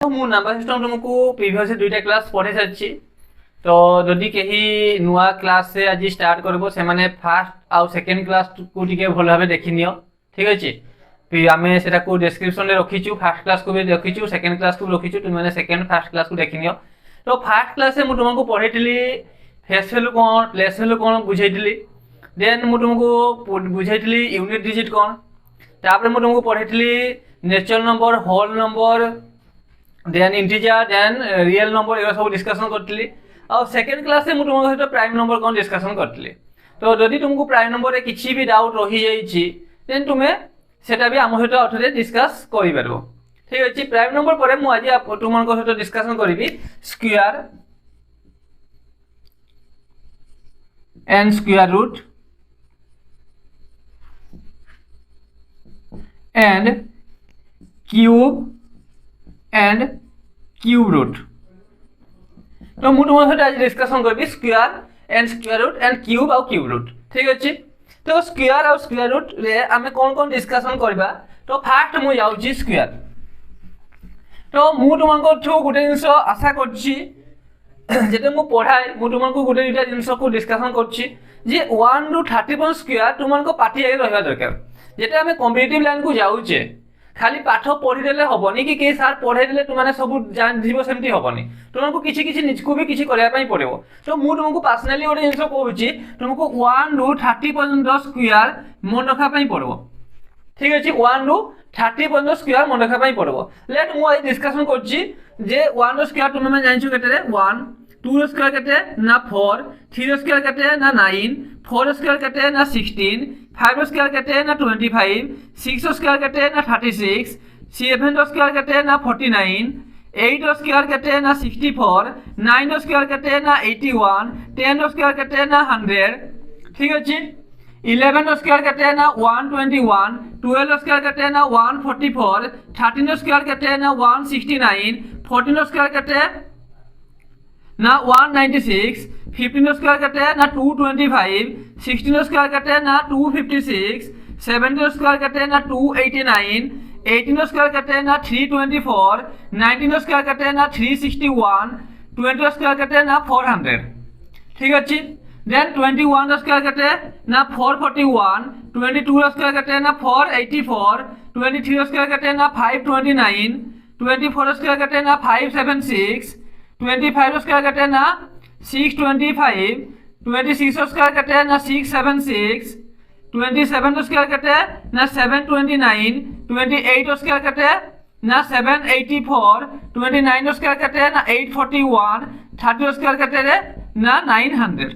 मु number system तुमको previous दुईटा क्लास पढ़े सारी तो जदि कहीं नुआ क्लास से आज स्टार्ट करबो से माने फर्स्ट आउ सेकंड क्लास को टिके भल भाबे देखि नियो ठीक अछि फिर आमे सेटा को डिस्क्रिप्शन रे रखिछु फर्स्ट क्लास को भी रखिछु सेकंड क्लास को रखिछु तुम माने सेकंड फर्स्ट क्लास को देखि नियो तो फर्स्ट क्लास से मु तुमको पढ़ेतिली फेस वैल्यू कोन प्लेस वैल्यू कोन बुझैतिली देन मु तुमको बुझैतिली यूनिट डिजिट कोन तापर मु तुमको पढ़ेतिली natural number whole number then integer then real number एगो सब डिस्कशन करतिली और सेकंड क्लास से मु तुमको सहित प्राइम नंबर कोन डिस्कशन करतिली तो जदि तुमको प्राइम नंबर रे किछि भी डाउट रहि जाईछि देन तुमे सेटा भी हम सहित अथरे डिस्कस करि परबो ठीक अछि प्राइम नंबर परे मु आज तुमको सहित डिस्कशन करिवि square and square root and cube and cube root तो मु तुम सहित आज डिस्कशन करबी square and square root and cube और क्यूब रूट ठीक अछि तो स्क्वायर और स्क्वायर रूट रे हमें कौन कौन डिस्कशन करबा तो फर्स्ट मु जाउची स्क्वायर तो मु तुमको ठो गुटे जिंस आशा करछि जेते मु पढ़ाई मु तुमको गुटे दुटा जिंस को डिस्कशन करछि जे 1 टू 31 स्क्वायर तुमको पाठी आगे रहबा दरकार जेते हमें कॉम्पिटिटिव लाइन को जाउचे खाली पाठ पढ़ी देले हबनी कि के सर पढ़े देले तुम माने सब जान दिबो सेमती हबनी तुमको किछि किछि निजको भी किछि करया पई पड़िबो तो मु तुमको पर्सनली ओटे जिंस कहूची तुमको 1 टू 30 पर्यंत स्क्वायर मन रखा पई पड़बो ठीक अछि 1 टू 30 पर्यंत स्क्वायर मन रखा पई पड़बो लेट मु आज डिस्कशन करछि जे 1 रो स्क्वायर तुम माने जानिछु केते रे 1 2 रो स्क्वायर केते ना 4 3 रो स्क्वायर केते ना 9 4 रो स्क्वायर केते ना 16 5 रो स्क्वायर केते ना 25 6 रो स्क्वायर केते ना 36 7 रो स्क्वायर केते ना 49 8 रो स्क्वायर केते ना 64 9 रो स्क्वायर केते ना 81 10 रो स्क्वायर केते ना 100 ठीक अछि 11 रो स्क्वायर केते ना 121 12 रो स्क्वायर केते ना 144 13 रो स्क्वायर केते ना 169 14 रो स्क्वायर केते ना 196 15 रो स्क्वायर केते ना 225 16 रो स्क्वायर केते ना 256 17 रो स्क्वायर केते ना 289 18 रो स्क्वायर केते ना 324 19 रो स्क्वायर केते ना 361 20 रो स्क्वायर केते ना 400 ठीक अछि देन 21 रो स्क्वायर केते ना 441 22 रो स्क्वायर केते ना 484 23 रो स्क्वायर केते ना 529 24 रो स्क्वायर केते ना 576 25 रो स्क्वायर केते ना 625 26 रो स्क्वायर केते ना 676 27 रो स्क्वायर केते ना 729 28 रो स्क्वायर केते ना 784 29 रो स्क्वायर केते ना 841 30 रो स्क्वायर केते रे ना 900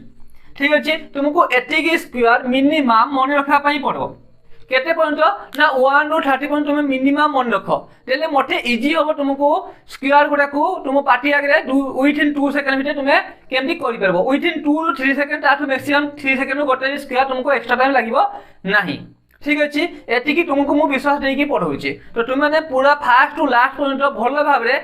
ठीक अछि तुमको एतिकी स्क्वायर मिनिमम मन रखा पई पड़ो केते पर्यंत ना 1 टू 30 पर्यंत तुम मिनिमम मन रखो देले मटे इजी होबो तुमको स्क्वायर गुडा को तुम पार्टी आगे विथ इन 2 सेकंड भितर तुम केमती करि परबो विथ इन 2 टू 3 सेकंड ताठो मैक्सिमम 3 सेकंड गोटे स्क्वायर तुमको एक्स्ट्रा टाइम लागिवो नाही ठीक अछि एतिकी तुमको मु विश्वास देकी पढौछि तो तुम माने पूरा फास्ट टू लास्ट पर्यंत भलो भाबरे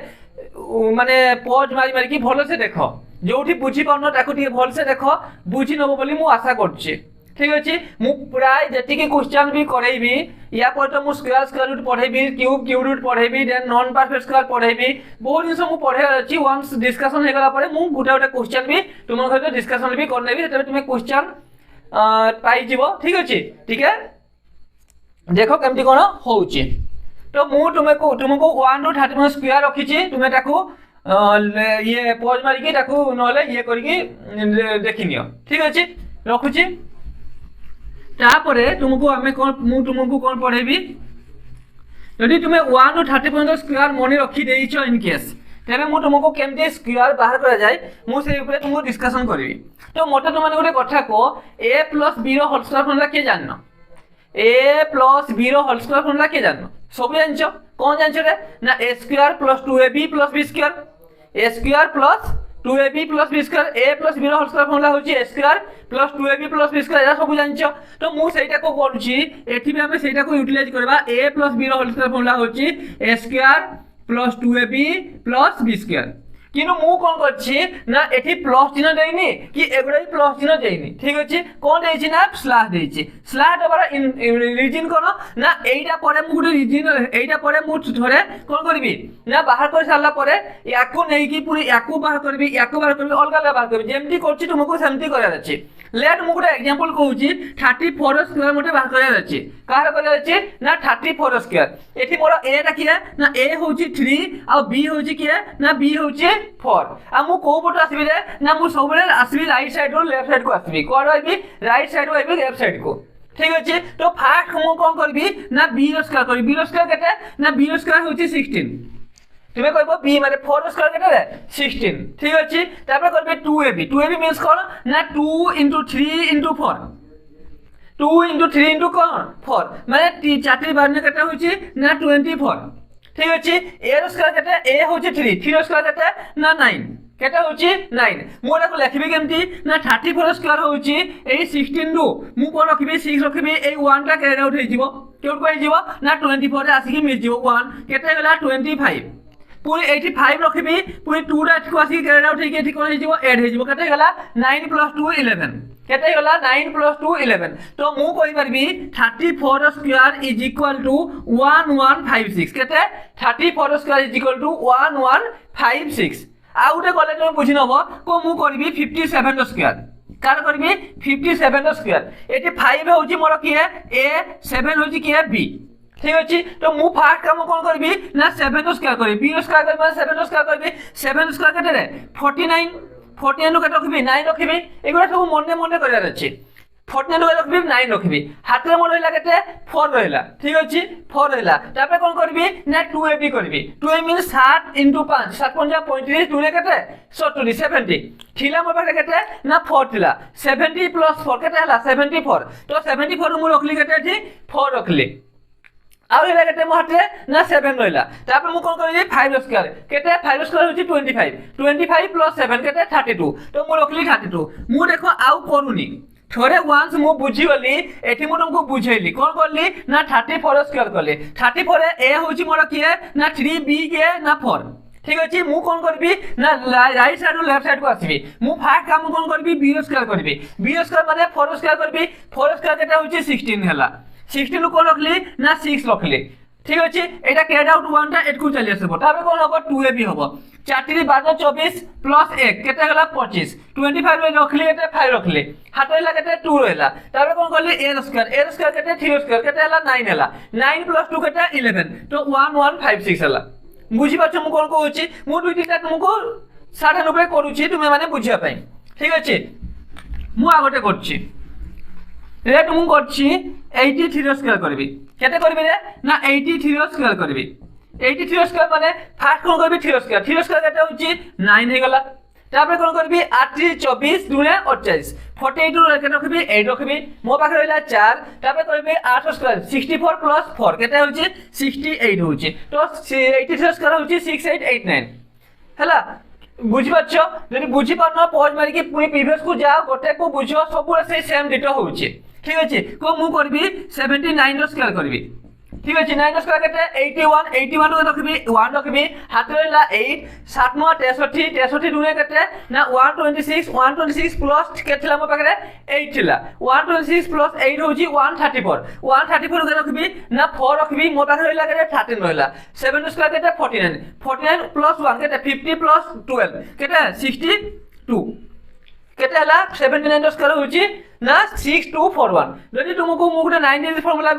माने पॉज मारी मारी की भलो से देखो जोठी बुझी पाउनो ताको टी भल से देखो बुझी नबो बोली मु आशा करछि ठीक अछि मु प्राय जतिके क्वेश्चन भी करैबी या पर तो मु स्क्वायर रूट पढैबी क्यूब रूट पढैबी देन नॉन परफेक्ट स्क्वायर पढैबी बहुत दिन से मु पढे अछि वंस डिस्कशन हे गला परे मु गुटा गुटा क्वेश्चन भी तुम सहित डिस्कशन भी करनेबी तबे तुम क्वेश्चन पाई जीवो ठीक अछि ठीक है देखो केमती कोन होउची तो मु तुमको 1 टू 30 स्क्वायर रखिछि तुमे ताको ये पॉज मारी के ताको नले ये करी देखिनियो ठीक अछि रखुछि तापरे तुमको हमें कोन मु तुमको कोन पढेबी यदि तुमे 1 टू 30 पर्यंत स्क्वायर मने रखि देइछो इन केस तेरे मु तुमको केमते स्क्वायर बाहर करा जाय मु से ऊपर तुमको डिस्कशन करबी तो मते तुम माने गोटे कथा को a + b रो होल स्क्वायर फॉर्मूला के जाननो a + b रो होल स्क्वायर फॉर्मूला के जाननो सब जानछो कोन जानछो रे ना a square + 2ab + b square a square + 2ab + b square a + b रो होल स्क्वायर फॉर्मूला होची a square + 2ab + b square या सब जानछो तो मु सेटा को करूची एठी भी हमें सेटा को यूटिलाइज करबा a + b रो होल स्क्वायर फॉर्मूला होची a square + 2ab + b square কিন্তু মু কোন করছি না এটি প্লস চিহ্ন দেইনি কি এগুলাই প্লস চিহ্ন দেইনি ঠিক আছে কোন দেইছি না স্ল্যাশ দেইছি স্ল্যাশ দেবার রিজন কোন না এইটা পরে মু গুটি রিজন এইটা পরে মু ধরে কোন করবি না বাহার করে সারলা পরে ইয়াকু নেইকি পুরি ইয়াকু বাহার করবি অলগা বাহার করবি যেমতি করছি তুমকু সেমতি করার আছে লেট মু গুটি एग्जांपल कहूची 34 स्क्वायर मते बाहर करार अछि काहे करार अछि ना 34 स्क्वायर एठी मोर ए टा किया ना ए होची 3 आ बी होची किया ना बी होची 4 आ मु को पट आसबी रे ना मु सबले आसबी राइट साइड रो लेफ्ट साइड को आसबी कोड आइबी राइट साइड रो आइबी लेफ्ट साइड को ठीक अछि तो फास्ट मु कोन करबी ना बी रो स्क्वायर करबी बी रो स्क्वायर केते ना बी रो स्क्वायर होची 16 তুমি কইব বি মানে 4 স্কয়ার কেটে রে 16 ঠিক আছে তারপর করবে 2ab 2ab মিন্স কোন না 2 * 3 * 4 2 * 3 * কোন 4 মানে 4 বার কেটে হচ্ছে না 24 ঠিক আছে এর স্কয়ার কেটে এ হচ্ছে 3 3 স্কয়ার কেটে না 9 কেটে হচ্ছে 9 মু এটাকে লিখবি কেমতি না 34 স্কয়ার হচ্ছে এই 16 রু মু কোন রাখবি 6 রাখবি এই 1 টা ক্যারি আউট হই যাব কেউ কই যাব না 24 রে আসি মিস যাব 1 কেটে গলা 25 पूरी 85 रखबी पूरी 2 रा को आसी कैरी आउट हेके ठीक होई जीवो ऐड हेई जीवो केते गला 9 + 2 11 केते गला 9 + 2 11 तो मु कहि परबी 34 स्क्वायर इज इक्वल टू 1156 केते 34 स्क्वायर इज इक्वल टू 1156 आउटे गले तुम बुझि नबो को मु करबी 57 स्क्वायर कार करबी 57 स्क्वायर एटी 5 होची मोर की है ए 7 होची की है बी ठीक अछि तो मु फास्ट काम कोन करबी ना 7 स्क्वायर करबी बी स्क्वायर करबी 7 स्क्वायर करबी 7 स्क्वायर केते रे 49 49 के रखबी 9 रखबी एगुडा सब मने मने करयार अछि 49 के रखबी 9 रखबी हातरे मोर रहिला केते 4 रहिला ठीक अछि 4 रहिला तापे कोन करबी ना 2ab करबी 2ab मींस 7 * 5 7 * 35 2 रे केते 70 70 थिला मोर पाखे केते ना 4 थिला 70 + 4 केते हला 74 तो 74 मु रखली केते अछि 4 रखली आउ हेला केते मोहते ना 7 रहिला तापर मु कोन करबी 5 स्क्वायर केते 5 स्क्वायर होची 25 25 + 7 केते 32 तो मु रखली 32 मु देखो आउ करूनी थोड़े वंस मु बुझी गली एठी मु तुमको बुझैली कोन करली ना 34 स्क्वायर करली 34 ए होची मोर की है ना 3b के ना 4 ठीक अछि मु कोन करबी ना राइट साइड और लेफ्ट साइड को आसीबी मु फास्ट काम कोन करबी b स्क्वायर करबी b स्क्वायर माने 4 स्क्वायर करबी 4 स्क्वायर केटा होची 16 हला 16 को रखली ना 6 रखली ठीक अछि एटा कैरी आउट 1 टा एटकू चली आसबो ताबे कोन होबो 2ab होबो 4 * 12 24 + 1 केते गला 25 25 रे रखली एटा 5 रखली हाथ रहला केते 2 रहला ताबे कोन करली a स्क्वायर केते 3 स्क्वायर केते हला 9 हला 9 + 2 केते 11 तो 1156 हला बुझी पाछो मु कोन कहूची मु दुई तीनटा तुमको 90 करूची तुमे माने बुझिया पई ठीक अछि मु आगोटे करची रे तुम करछि 83 स्क्वायर करबी केते करबी रे ना 83 स्क्वायर करबी 83 स्क्वायर माने फास्ट कोन करबी 3 स्क्वायर केते होची 9 हे गला तापर कोन करबी 8 24 2 28 48 रे केते रखबी 8 रखबी मो पाखे रहला 4 तापर करबी 8 स्क्वायर 64 + 4 केते होची 68 होची तो 83 स्क्वायर होची 6889 हला बुझी पाछो जदी बुझी पानो पॉज मारी के पूरी प्रीवियस को जाओ गोटे को बुझो सब से सेम डिटो होची ठीक अछि को मु करबी 79 स्क्वायर करबी ठीक अछि 9 स्क्वायर केते 81 को रखबी 1 रखबी हाथ रहला 8 7 9 63 63 दुने केते ना 126 प्लस केतला मो पाखरे 8 थिला 126 प्लस 8 होची 134 के रखबी ना 4 रखबी मो पाखरे रहला केते 13 रहला 7 स्क्वायर केते 49 प्लस 1 केते 50 प्लस 12 केते 62 केते हला 79 स्क्वायर होची ना 6241 जदी तुमको मु गुटे 9 डिग्री फार्मूला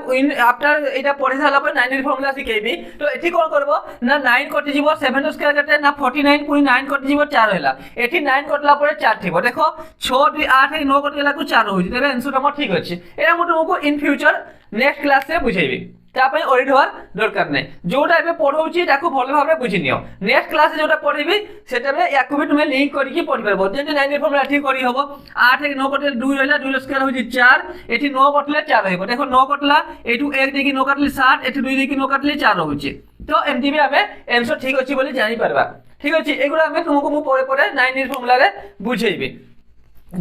आफ्टर एटा पढि साला पर 9 डिग्री फार्मूला सिखेबी तो एठी कोन करबो ना 9 कटि जीवो 7 स्क्वायर केते ना 49 पुनी 9 कटि जीवो 4 हैला एठी 9 कटला पर 4 थिबो देखो 6 2 8 9 कटला को 4 होई तबे आंसर हम ठीक अछि एरा मु तुमको इन फ्यूचर नेक्स्ट क्लास से बुझेबी तापय ओरिड होर दरकार नै जोटा एबे पढौची ताको भलो भाबरे बुझि नियो नेक्स्ट क्लास जोटा पढिबी सेटाबे याकु भी तुमे लिंक करी की पढि परबो जेने 9 फॉर्मूला ठीक करी हबो 8 1 9 कटले 2 रहला 2 स्क्वायर होजी 4 एठी 9 कटले 4 हेबो देखो 9 कटला एठू 1 देखि 9 कटले 7 एठू 2 देखि 9 कटले 4 होची तो एमटी भी हमें आंसर ठीक अछि बोली जानि परबा ठीक अछि एगुडा हमें तुमको मु परे 9 फॉर्मूला रे बुझेइबे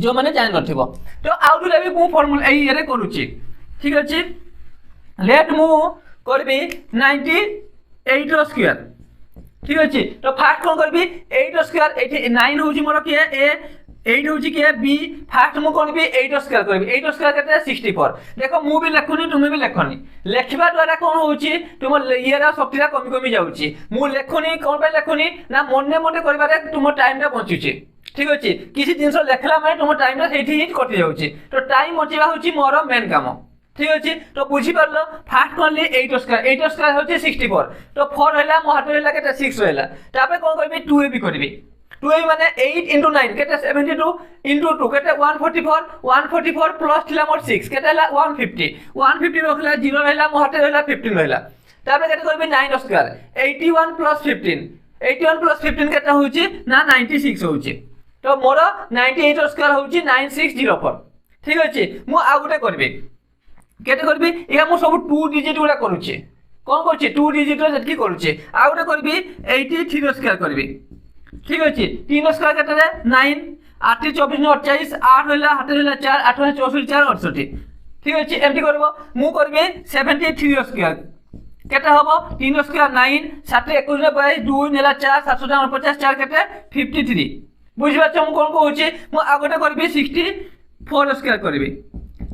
जो माने जानि नथिबो तो आउटुला भी मु फॉर्मूला एई रे करूची ठीक अछि लेट मु करबी 98 स्क्वायर ঠিক আছে তো ফার্স্ট কোন করবি 8 স্কয়ার এটি 9 হଉଛି মোর কি এ 8 হଉଛି কি বি ফার্স্ট মু করবি 8 স্কয়ার করবি 8 স্কয়ার কেতে 64 দেখো মু भी লেখুনি তুমি भी লেখনি লেখিবা দ্বারা কোন হଉଛି তুম ইয়ারা শক্তিটা কমি কমি যাଉଛି মু লেখুনি কোন পাই লেখুনি না মনে মনে করিবারে তুম টাইমটা বঞ্চুଛି ঠিক আছে কিছু জিনিস লেখলা মানে তুম টাইমটা সেইଠି হি কটি যাଉଛି তো টাইম বঞ্চিবা হଉଛି মোর মেন কাম ঠিক আছে তো বুঝি পারলো ফার্স্ট করলি 8 স্কয়ার হচ্ছে 64 তো 4 হইলা মো হাত হইলা কেতে 6 হইলা তারপরে কোন করবি 2ab করবি 2ab মানে 8 into 9 কেতে 72 into 2 কেতে 144 প্লাস থিলা মোর 6 কেতে হইলা 150 রখলা 0 হইলা মো হাতে হইলা 15 হইলা তারপরে কেতে করবি 9 স্কয়ার 81 প্লাস 15 কেতে হচ্ছে না 96 হচ্ছে তো মোর 98 স্কয়ার হচ্ছে 9604 ঠিক আছে মু আ গুটে করবি কেটে করবি এটা মু সব 2 ডিজিট গুলা করুছে কোন করছে 2 ডিজিট রে যেটি করুছে আর ওটা করবি 83 স্কয়ার করবি ঠিক আছে 3 স্কয়ার কেটে 9 8 24 48 8 হইলা 8 হইলা 4 8 হইলা 64 4 68 ঠিক আছে এমটি করব মু করবি 73 স্কয়ার কেটে হবো 3 স্কয়ার 9 7 21 22 2 নেলা 4 749 4 কেটে 53 বুঝি পাচ্ছ মু কোন হচ্ছে মু আগটা করবি 64 স্কয়ার করবি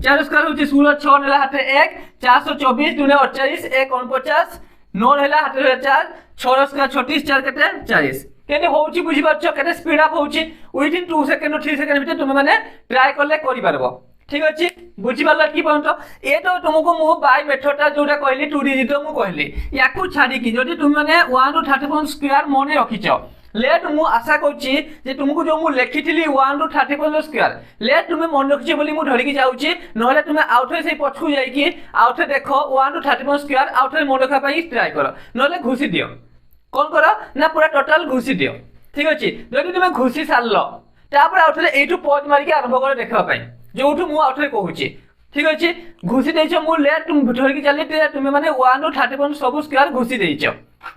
4 স্কয়ার হচ্ছে 16 6 নেলা হাতে 1 424 2 48 1 49 9 হেলা হাতে 4 6 স্কয়ার 36 4 কেটে 40 কেনে হଉଛି বুঝি পাচ্ছ কেনে স্পিড আপ হଉଛି উইদিন 2 সেকেন্ড 3 সেকেন্ড ভিতরে তুমি মানে ট্রাই করলে করি পারবো ঠিক আছে বুঝি পারলা কি পয়েন্ট এ তো তোমাকে মু বাই মেথডটা যেটা কইলি 2 ডিজিট মু কইলি ইয়াকু ছাড়ি কি যদি তুমি মানে 1 to 31 স্কয়ার মনে রাখিছ লেট মু আশা করছি যে তোমাকে যে মু লেখিছিলি 1 to 31 স্কয়ার লেট তুমি মনে রাখিছ বলি মু ধরিকি যাଉଛି নহলে তুমি আউটরে সেই পছকু যাইকি আউটরে দেখো 1 to 31 স্কয়ার আউটরে মনে রাখা পাই ট্রাই করো নহলে ঘুষি দিও কোন করো না পুরা টোটাল ঘুষি দিও ঠিক আছে যদি তুমি ঘুষি সারল তারপরে আউটরে এইটু পজ মারিকি আরম্ভ করে দেখা পাই যেউঠু মু আউটরে কହୁছি ঠিক আছে ঘুষি দেইছ মু লেট তুমি ধরিকি চালি তুমি মানে 1 to 31 সব স্কয়ার ঘুষি দেইছ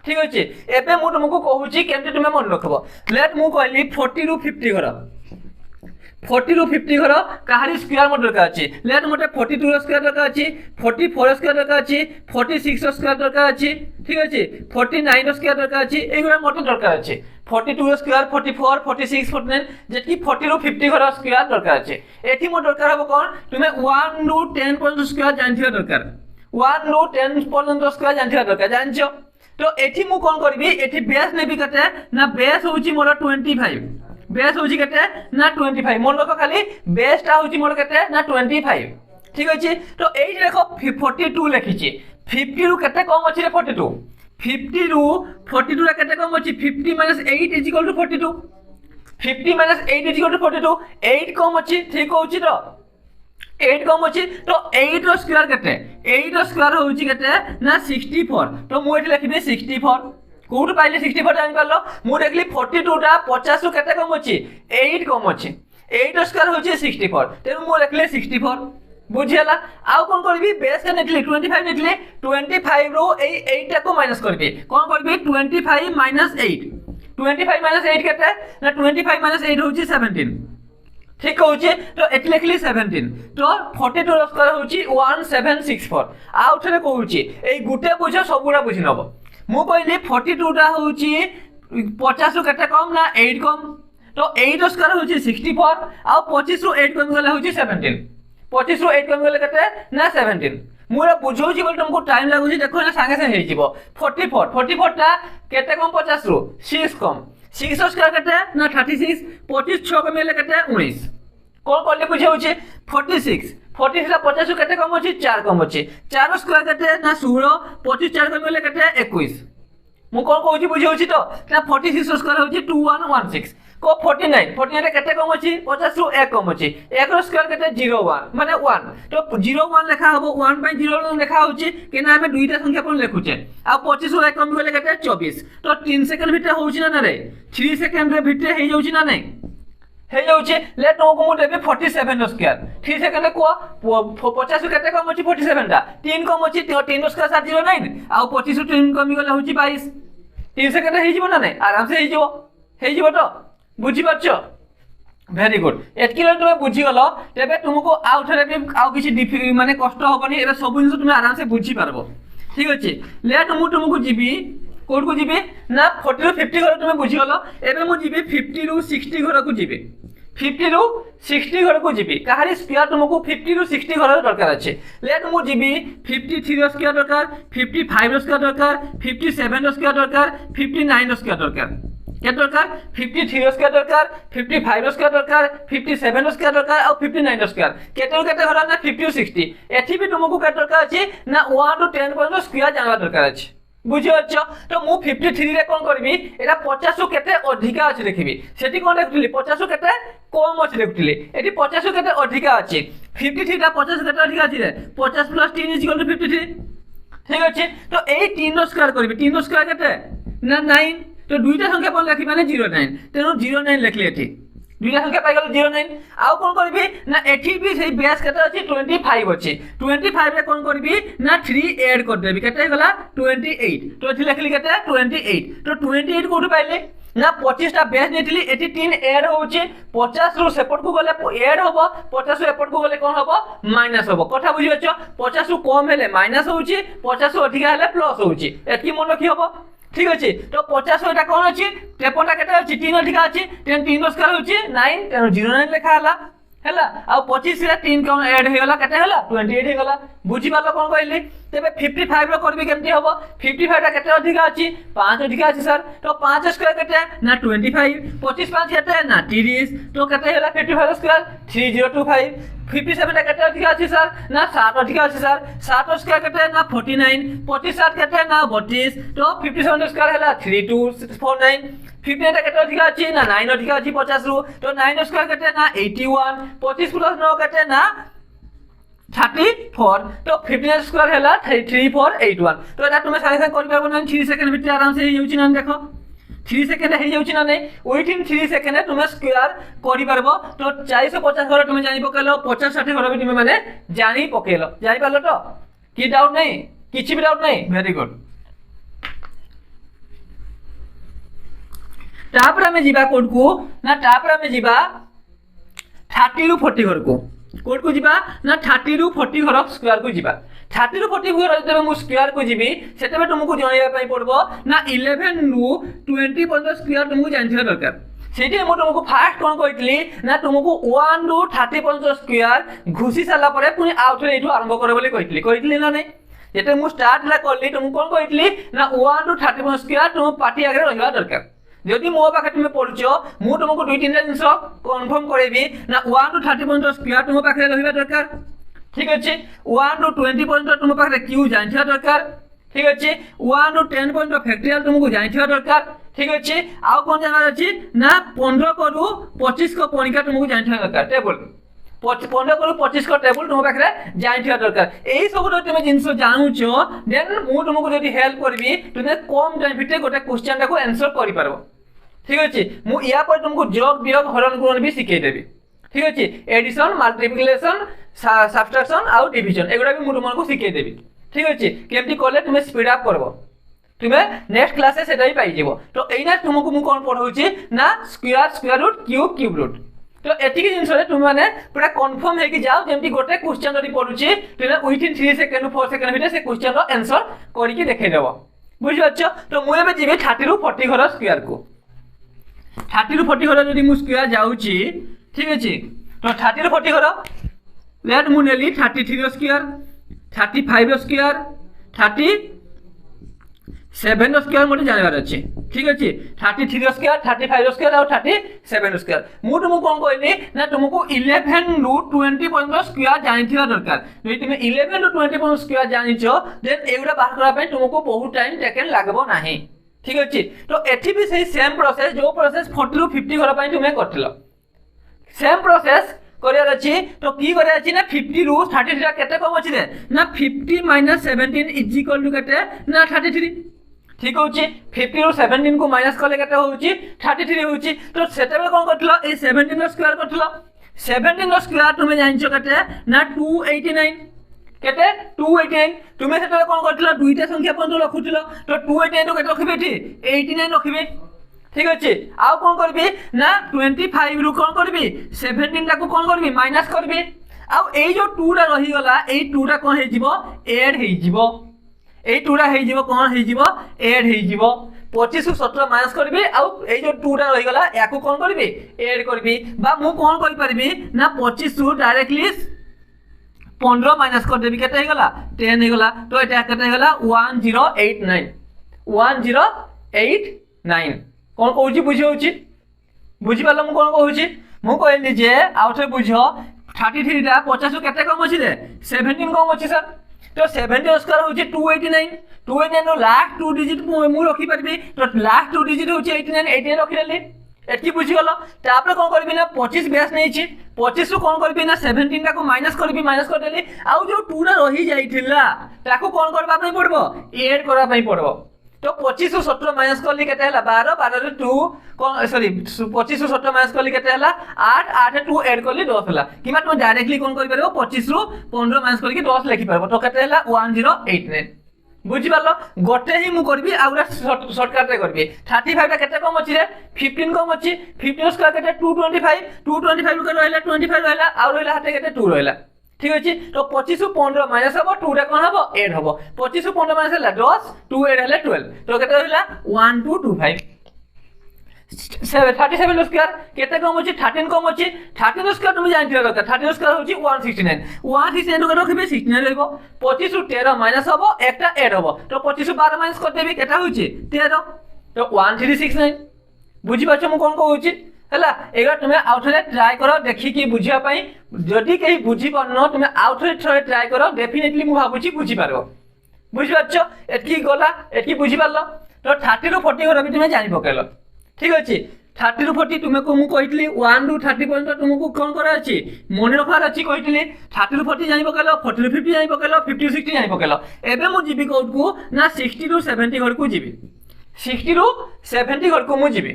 ঠিক আছে এবে মু তোমাকে কହୁছি কেমতে তুমি মনে রাখব লেট মু কইলি 40 to 50 কর 40 to 50 কর কাহারি স্কয়ার মত দরকার আছে লেট মতে 42 স্কয়ার দরকার আছে 44 স্কয়ার দরকার আছে 46 স্কয়ার দরকার আছে ঠিক আছে 49 স্কয়ার দরকার আছে এইগুলা মতে দরকার আছে 42 স্কয়ার 44 46 49 যেটি 40 to 50 কর স্কয়ার দরকার আছে এটি মত দরকার হবে কোন তুমি 1 to 10 পর্যন্ত স্কয়ার জানথিবা দরকার 1 to 10 পর্যন্ত স্কয়ার জানথিবা দরকার জানছো তো এটি মু কোন করবি এটি বেস নেবি কেতে না বেস হচ্ছে মোর 25 বেস হচ্ছে কেতে না 25 মন রাখো খালি বেসটা হচ্ছে মোর কেতে না 25 ঠিক আছে তো এই দেখো 42 লিখিছি 50 রু কেতে কম আছে 42 50 রু 42 রা কেতে কম আছে 50 - 8 = 42 50 - 8 = 42 8 কম আছে ঠিক হচ্ছে তো 8 কম আছে তো 8 র স্কয়ার কেতে 8 র স্কয়ার হচ্ছে কেতে না 64 তো মু এটি লিখিবি 64 কোউটো পাইলে 64 জানি পারলো মু দেখলি 42 টা 50 রু কেতে কম আছে 8 কম আছে 8 র স্কয়ার হচ্ছে 64 তেনু মু লিখলে 64 বুঝিলা আউ কোন করবি বেস কে নেটলি 25 নেটলি 25 রু এই 8 টাকু মাইনাস করবি কোন করবি 25 - 8 25 - 8 কেতে না 25 - 8 হচ্ছে 17 ঠিক হচ্ছে তো এটি লিখলি 17 তো 42 র স্কয়ার হচ্ছে 1764 আউ থরে কହୁছি এই গুটে বুঝ সবগুলা বুঝি নব মু কইলি 42 টা হচ্ছে 50 রু কেতে কম না 8 কম তো 8 র স্কয়ার হচ্ছে 64 আউ 25 রু 8 কম গলে হচ্ছে 17 25 রু 8 কম গলে কেতে না 17 মুরা বুঝাউছি বলে তোমাকে টাইম লাগুছি দেখো না সাঙ্গে সাঙ্গে হয়ে যাব 44 টা কেতে কম 50 রু 6 কম 6 স্কয়ার কেতে না 36 25 6 কম গলে কেতে 19 কোন করলে বুঝে হচ্ছে 46 46 লা 50 কেতে কম আছে 4 কম আছে 4 স্কয়ার কেতে না 16 25 4 কম গলে কেতে 21 মু কোন কହୁছি বুঝে হচ্ছে তো না 46 স্কয়ার হচ্ছে 2116 কো 49 কেতে কম আছে 50 রু 1 কম আছে 1 র স্কয়ার কেতে 01 মানে 1 তো 01 লেখা হবো 1/0 লেখা হচ্ছে কেন আমি দুইটা সংখ্যা কোন লিখুছে আর 25 রু 1 কম গলে কেতে 24 তো 3 সেকেন্ড ভিতরে হচ্ছে না রে 3 সেকেন্ড ভিতরে হই যাଉଛି না নাই হয়ে যাচ্ছে লেট তোমাকে মু দেবি 47 স্কয়ার 3 সেকেন্ডে কো 50 কেতে কম আছে 47 টা 3 কম আছে 3 স্কয়ার 09 আর 25 3 কমি গলে হচ্ছে 22 3 সেকেন্ডে হই যাব না নাই আরামসে হই যাব তো বুঝি পাচ্ছো ভেরি গুড এতকি তুমি বুঝি গল তেবে তোমাকে আউ থরে আউ কিছু মানে কষ্ট হবনি এবে সব জিনিস তুমি আরামসে বুঝি পারবো ঠিক আছে লেট মু তোমাকে জিবি কোড को जीबी ना 40 रु 50 घर तुम बुझी गलो एबे मु जीबी 50 रु 60 घर को जीबी 50 रु 60 घर को जीबी काहारी स्क्वायर तुमको 50 रु 60 घर दरकार अछि लेट मु जीबी 53 रो स्क्वायर दरकार 55 रो स्क्वायर दरकार 57 रो स्क्वायर दरकार 59 रो स्क्वायर दरकार क्या दरकार 53 रो स्क्वायर दरकार 55 रो स्क्वायर दरकार 57 रो स्क्वायर दरकार और 59 रो स्क्वायर केते केते घर ना 50 60 एथि भी तुमको केते दरकार अछि ना 1 टू 10 पॉइंट स्क्वायर जानवा दरकार अछि बुझी अच्छ तो मु 53 रे कोन करबी एटा 50 रु केते अधिका अछि देखिबी सेठी कोन देखुली 50 रु केते कम अछि देखुली एठी 50 रु केते अधिका अछि 53 टा 50 केते अधिका अछि रे 50 + 3 = 53 ठीक अछि तो ए 3 रो स्क्वायर करबी 3 रो स्क्वायर केते ना 9 तो दुईटा संख्या कोन लिखि माने 09 तेनो 09 लिखली एठी दुईटा संख्या पाइ गेल 09 आउ कोन करबी ना एठी भी सेही बेस केते अछि 25 अछि 25 रे कोन करबी ना 3 ऐड कर देबी केते गला 28 तो एठी लिखली केते 28 तो 28 कोठु पाइले ना 25 टा बेस नेथिली एठी 3 ऐड होउची 50 रु सेपट को गले ऐड होबो 50 रु एपट को गले कोन होबो माइनस होबो कथा बुझि बच्चो 50 रु कम हेले माइनस होउची 50 रु अधिका हेले प्लस होउची एकी मन रखी होबो ठीक अछि तो 50 एटा कोन अछि 53 टा केटा अछि 3 अधिका अछि 10 रो स्क्वायर होछि 9 तेनो 09 लेखा हला आ 25 रे 3 कोन ऐड हे गला केटा हला 28 हे गला बुझि पालो कोन कहली तेबे 55 रो करबी केमति होबो 55 टा केटा अधिका अछि 5 अधिका अछि सर तो 5 स्क्वायर केटा ना 25 25 5 केटा ना 30 तो केटा हला 55 स्क्वायर 3025 57 टा केटा अधिका अछि सर ना 7 अधिका अछि सर 7 स्क्वायर केटा ना 49 25 7 केटा ना 32 तो 57 स्क्वायर हला 32649 58 टा केटा अधिका अछि ना 9 अधिका अछि 50 रु तो 9 स्क्वायर केटा ना 81 25 + 9 केटा ना 34 तो 15 स्क्वायर हला 3481 तो एटा तुमे सारे सारे करि पाबो ना 3 सेकंड भितर आराम से हेउची ना देखो 3 सेकंड हे जाउची ना नै विथिन 3 सेकंड तुमे स्क्वायर करि परबो तो 450 घर तुमे जानि पकेलो 50 60 घर भी तुमे माने जानि पकेलो जानि पालो तो की डाउट नै किछि भी डाउट नै वेरी गुड तापर हमें जीवा कोड को ना तापर हमें जीवा 30 रु 40 घर को कोड को जीवा ना 30 रु 40 घर स्क्वायर को जीवा 30 रु 40 घर जब मु स्क्वायर को जीबी सेतबे तुमको जणैया पई पड़बो ना 11 रु 20 पर्यंत स्क्वायर तुमको जानथिया दरकार सेठी मु तुमको फास्ट कोन कहितली ना तुमको 1 रु 30 पर्यंत स्क्वायर घुसी साला परे पुनी आउथरे एठु आरंभ करे बोली कहितली ना नै जेते मु स्टार्ट ला करली तुमको कोन कहितली ना 1 रु 30 पर्यंत स्क्वायर तुम पार्टी आगे रहिबा दरकार जदि मो पाखे तुम पढुचो मु तुमको दुई तीन जिंस कन्फर्म करेबी ना 1 टू 30 पर्यंत स्क्वायर तुम पाखे रहिबा दरकार ठीक अछि 1 टू 20 पर्यंत तुम पाखे क्यू जानथिया दरकार ठीक अछि 1 टू 10 पर्यंत फैक्टोरियल तुमको जानथिया दरकार ठीक अछि आउ कोन जानबार अछि ना 15 करू 25 को पणिका तुमको जानथिया दरकार टेबल 15 करू 25 को टेबल तुम पाखे जानथिया दरकार एई सब तुम जिंस जानुचो देन मु तुमको जदि हेल्प करबी तुमे कम टाइम भितर गोटे क्वेश्चन को आंसर करि परबो ठीक अछि मु या पर तुमको जोग वियोग हरण गुणन भी सिखै देबी ठीक अछि एडिशन मल्टीप्लिकेशन सब्ट्रैक्शन आउ डिवीजन एगुडा भी मु तुमको सिखै देबी ठीक अछि केमति करले तुमे स्पीड अप करबो तुमे नेक्स्ट क्लास से सेटा ही पाइ जेबो तो एइना तुमको मु कोन पढौछि ना स्क्वायर रूट क्यूब रूट तो एतिकी जिंस रे तुम माने पूरा कंफर्म है कि जाओ जेमति गोटे क्वेश्चन जदि पढुछि तुमे विथिन 3 सेकंड 4 सेकंड भितर से क्वेश्चन रो आंसर करि के देखाइ देबो बुझिबाछो तो मु एबे जिबे 30 रु 40 घर स्क्वायर को 30 रु 40 घर जदि मु स्क्वायर जाउछि ठीक अछि तो 30 रु 40 घर लेट मु नेली 33 रो स्क्वायर 35 रो स्क्वायर 37 रो स्क्वायर मोटे जानबार अछि ठीक अछि 33 रो स्क्वायर 35 रो स्क्वायर और 37 रो स्क्वायर मु तुमको कोन कहली ना तुमको 11 रु 20 पर्यंत स्क्वायर जानिथिया दरकार जदि तुमे 11 रु 20 पर्यंत स्क्वायर जानिछो देन एगुडा बाहर करा पे तुमको बहुत टाइम टेकन लागबो नाही ठीक अछि तो एठी भी सही सेम प्रोसेस जो प्रोसेस 40 रु 50 घर पई तुमे करथिलो सेम प्रोसेस करियर अछि तो की करे अछि ना 50 रु 33 केते कम अछि रे ना 50 - 17 = केते ना 33 ठीक होची 50 रु 17 को माइनस करले केते होची 33 होची तो सेतेबे कोन करथिलो ए 17 रो स्क्वायर करथिलो 17 रो स्क्वायर तुमे जानछो केते ना 289 केते 289 तुमे सेतेबे कोन करथिलो दुईटा संख्या पन्त रखुथिलो तो 289 तो केते रखिबे ठी 89 रखिबे ठीक अछि आउ कोन करबी ना 25 रु कोन करबी 17 टा को कोन करबी माइनस करबी आउ ए जो 2 रा रही गला ए 2 रा कोन हे जिवो ऐड हे जिवो এই টুটা হয়ে যাব কোন হয়ে যাব এড হয়ে যাব 25 ରୁ 17 মাইনাস করবি আউ এই যে টুটা রহি গলা ইয়াকু কোন করবি এড করবি বা মু কোন করি পারবি না 25 ରୁ ডাইরেক্টলি 15 মাইনাস করে দেবি কেতে হয়ে গলা 10 হয়ে গলা তো এটা কেতে হয়ে গলা 1089 1089 কোন কହୁছি বুঝি হଉଛି বুঝি পারল মু কোন কହୁছি মু কইলি যে আউথে বুঝো 33 টা 50 ରୁ কেতে কম ଅଛି রে 17 কম ଅଛି স্যার তো 70 স্কয়ার হচ্ছে 289 289 ର লাস্ট 2 ডিজিট মু রখি পারবি তো লাস্ট 2 ডিজিট হচ্ছে 89 89 রখি দেলি এটি বুঝি গল তারপরে কোন করবি না 25 বেস নেইছি 25 ରୁ কোন করবি না 17 টাকু মাইনাস করবি মাইনাস করে দেলি আউ যে 2 টা রহি যাইতিলা তাকু কোন করবা পাই পড়বো এড করা পাই পড়বো তো 25 ରୁ 17 মাইনাস করলি কেতে হলা 12 12 ରୁ 2 কোন সরি 25 ରୁ 17 মাইনাস করলি কেতে হলা 8 8 ରେ 2 এড করলি 10 হলা কিমা তুমি ডাইরেক্টলি কোন করি পারবো 25 ରୁ 15 মাইনাস করলি 10 লিখি পারবো তো কেতে হলা 1089 বুঝি পারলো গটে হি মু করবি আউরা শর্টকাট রে করবি 35 টা কেতে কম আছে রে 15 কম আছে 15 স্কয়ার কেতে 225 225 কে রহিলা 25 রহিলা আর রহিলা হাতে কেতে 2 রহিলা ঠিক আছে তো 25 ରୁ 15 মাইনাস হবো 2 টা কোন হবো এড হবো 25 ରୁ 15 মাইনাস হলা 10 2 এড হলা 12 তো কেতে রহিলা 1225 37 স্কয়ার কেতে কম আছে 13 কম আছে 13 স্কয়ার তুমি জানি দিবা দরকার 13 স্কয়ার হচ্ছে 169 169 কে রখিবে 69 রহিব 25 ରୁ 13 মাইনাস হবো একটা এড হবো তো 25 ରୁ 12 মাইনাস করে দেবি কেটা হচ্ছে 13 তো 1369 বুঝি পাচ্ছ মু কোন কହୁছি হলা এগা তুমি আউথরে ট্রাই করো দেখি কি বুঝিয়া পাই যদি কেই বুঝি পারন তুমি আউথরে ট্রাই করো ডেফিনেটলি মু ভাবুছি বুঝি পারো বুঝি পাচ্ছ এটকি গলা এটকি বুঝি পারলো তো 30 ରୁ 40 করবি তুমি জানি পকেলো ঠিক আছে 30 ରୁ 40 তুমକୁ ମୁଁ କହିଥିଲି 1 ରୁ 30 পর্যন্ত তুমକୁ কোন করা আছে মনে রাখার আছে কইଥିଲି 30 ରୁ 40 জানি পকেলো 40 ରୁ 50 জানি পকেলো 50 ରୁ 60 জানি পকেলো এবে মু জিবি কোডকু না 60 ରୁ 70 ঘরকু জিবি 60 ରୁ 70 ঘরকু মু জিবি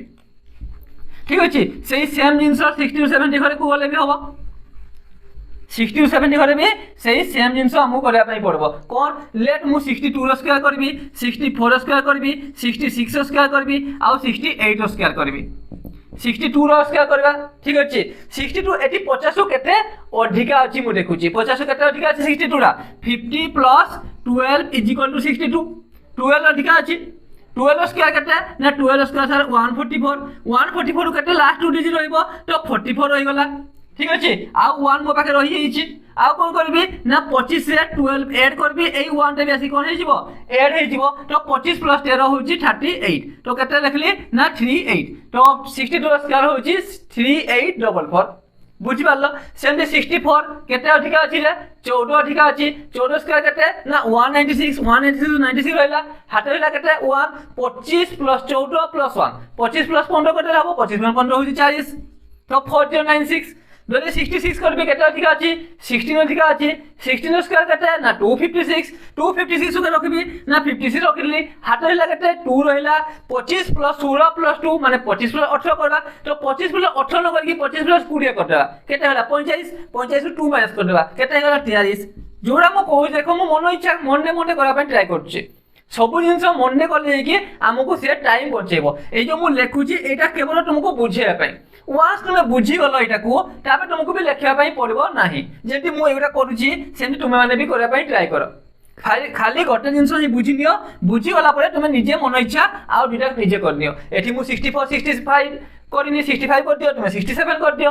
ঠিক আছে সেই সেম জিনিস 60 ରୁ 70 ঘরে কো গলে বি হবো 60 ରୁ 70 ঘরে বি সেই সেম জিনিস আমু করিয়া পাই পড়বো কোন লেট মু 62 র স্কয়ার করবি 64 র স্কয়ার করবি 66 র স্কয়ার করবি আর 68 র স্কয়ার করবি 62 র স্কয়ার করবা ঠিক আছে 62 এটি 50 ରୁ কেতে অধিকা আছে মু দেখুছি 50 ରୁ কেতে অধিকা আছে 62 রা 50 প্লাস 12 ইজ ইকুয়াল টু 62 12 অধিকা আছে 12 স্কয়ার কেতে না 12 স্কয়ার স্যার 144 144 কেতে লাস্ট 2 ডিজিট রহিব তো 44 রহি গলা ঠিক আছে আর 1 মো পাখে রহি যাইছি আর কোন করবি না 25 রে 12 এড করবি এই 1 টা বেশি কোন হই যাব এড হই যাব তো 25 প্লাস 13 হচ্ছে 38 তো কেতে লিখলি না 38 তো 62 স্কয়ার হচ্ছে 3844 বুঝি পারলো সেমতে 64 কেতে অধিকা আছে রে 14 অধিকা আছে 14 স্কয়ার কেতে না 196 196 রহিলা হাতে রহিলা কেতে 1 25 প্লাস 14 প্লাস 1 25 প্লাস 15 কেতে হবো 25 প্লাস 15 হচ্ছে 40 তো 4096 যদি 66 করবি কেতে অধিকা আছে 16 অধিকা আছে 16 স্কয়ার কেতে না 256 256 কে রাখবি না 56 রাখলি হাতে রহিলা কেতে 2 রহিলা 25 প্লাস 16 প্লাস 2 মানে 25 প্লাস 18 করবা তো 25 প্লাস 18 করকি 25 প্লাস 20 করবা কেতে হলা 45 45 ରୁ 2 মাইনাস করবা কেতে হলা 43 जोड़ा मु कहू देखो मु मन इच्छा मन मन करा ट्राई करछि सब जिन मन कले कि आमको से टाइम बचेब ये जो मुझे लिखुची यहाँ केवल तुमको बुझाई वांस तुम बुझीगल यहाँ को तुमको भी लिखापी पड़ो ना जमी मुझे करुँची सेमती तुम मैंने भी करने ट्राई कर खाली गोटे जिन बुझी नियो बुझीगला तुम निजे मन इच्छा आउ दुटा निजे कर नियो ये मुझे 64 65 करनी 65 कर दियो तुम 67 कर दियो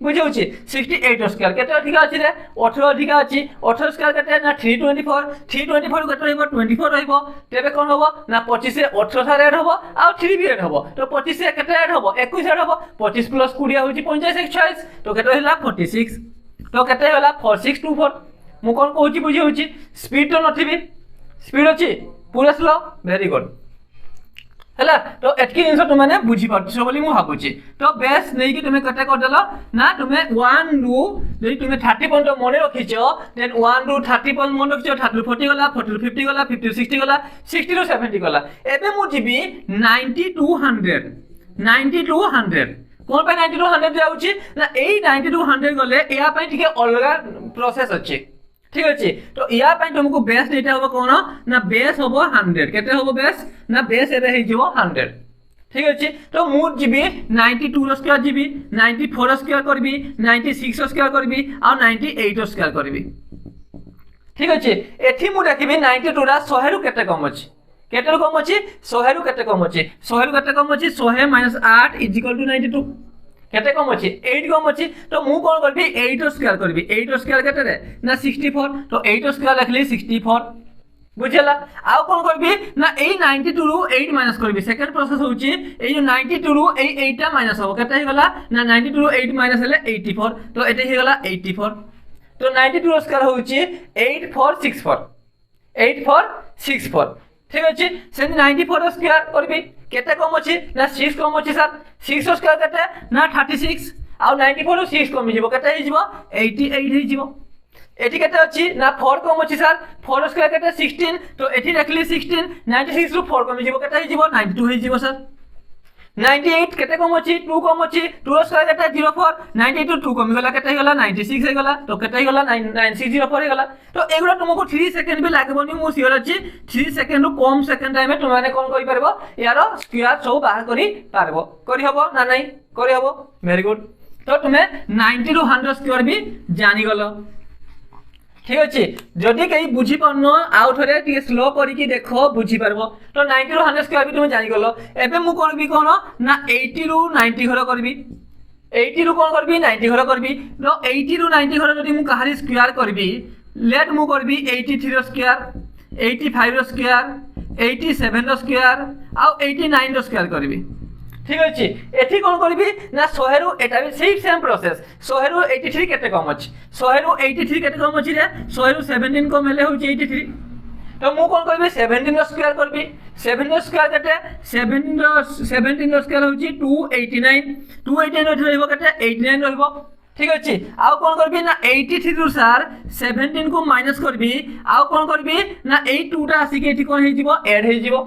बुझे 68 स्क्वायर केते अधिका अछि रे 18 अधिका अछि 18 स्क्वायर केते ना 324 324 केते रहबो 24 रहबो तेबे कोन होबो ना 25 से 18 सारे ऐड होबो आ 3 भी ऐड होबो तो 25 से केते ऐड होबो 21 ऐड होबो 25 प्लस 20 होछि 45 46 तो केते होला 46 तो केते होला 4624 मु कोन कहूछि बुझी होछि स्पीड तो नथिबी स्पीड अछि पूरा स्लो वेरी गुड हैला तो एटकी जिंस तुमने बुझी पाछो बोली मु भाबुची तो बेस नै कि तुमे कटे कर देलो ना तुमे 1 रु जदि तुमे 30 पॉइंट मने रखिछो देन 1 रु 30 पॉइंट मने रखिछो 30 रु 40 गला 40 रु 50 गला 50 रु 60 गला 60 रु 70 गला एबे मु जिबी 90 टू 100 90 टू 100 कोन पे 90 टू 100 जाउची ना एई 90 टू 100 गले एया पे ठीक अलगा प्रोसेस अछि ठीक अछि तो या पे तुमको बेस नेटा होबो कोन ना बेस होबो 100 केते होबो बेस ना बेस एबे हे जिवो 100 ठीक अछि तो मु जिबी 92 रो स्क्वायर जिबी 94 रो स्क्वायर करबी 96 रो स्क्वायर करबी आ 98 रो स्क्वायर करबी ठीक अच्छे एठी मु देखिबि 92 रा 100 रु केते कम अछि केते रु कम अछि 100 रु केते कम अछि 100 रु केते कम अछि 100 - 8 = 92 केते कम अछि 8 कम अछि तो मु कोन करबि 8 रो स्क्वायर करबि 8 रो स्क्वायर केते रे ना 64 तो 8 रो स्क्वायर लिखली 64 बुझला आउ कोन करबि ना ए 92 रु 8 माइनस करबि सेकंड प्रोसेस होउची ए जो 92 रु 8 टा माइनस हो केते हे गला ना 92 रु 8 माइनस हेले 84 तो एते हे गला 84 तो 92 रो स्क्वायर होउची 8464 8464 ठीक अछि से 94 रो स्क्वायर करबि केते कम अछि ना 6 कम अछि सर 6 रो स्क्वायर केते ना 36 आ 94 रो 6 कम हिजबो केते हिजबो 88 हिजबो एठी केते अछि ना 4 कम अछि सर 4 रो स्क्वायर केते 16 तो एठी रखली 16 96 रो 4 कम हिजबो केते हिजबो 92 हिजबो सर 98 केते कम अछि 2 कम अछि 2 रो स्क्वायर केते 04 92 2 कम गला केते गला 96 हे गला तो केते गला 9604 हे गला तो एगुला तुमको 3 सेकंड भी लागबोनी मु सियर अछि 3 सेकंड रो कम सेकंड टाइम में तुम माने कोन करि परबो यार स्क्वायर सब बाहर करि पारबो करि हबो ना नहीं करि हबो वेरी गुड तो तुमे 90 रो 100 स्क्वायर भी जानि गलो ठीक अछि जदि कई बुझी परनो आउ थरे टी स्लो करी की देखो बुझी परबो तो 90 रो 100 स्क्वायर भी तुम जानि गलो एबे मु करबी कोन ना 80 रो 90 घर करबी 80 रो कोन करबी 90 घर करबी तो 80 रो 90 घर जदि मु कहारी स्क्वायर करबी लेट मु करबी 83 रो स्क्वायर 85 रो स्क्वायर 87 रो स्क्वायर आ 89 रो स्क्वायर करबी ठीक अछि एठी कोन करबी ना 100 रु एटा भी सेम प्रोसेस 100 रु 83 केते कम अछि 100 रु 83 केते कम अछि रे 100 रु 17 कम हेले होछि 83 तो मु कोन करबी 17 रो स्क्वायर करबी 7 रो स्क्वायर केते 17 रो स्क्वायर होछि 289 289 रहइबो केते 89 रहइबो ठीक अछि आ कोन करबी ना 83 रु सर 17 को माइनस करबी आ कोन करबी ना 82 टा आसी के एठी कोन हे जिवो ऐड हे जिवो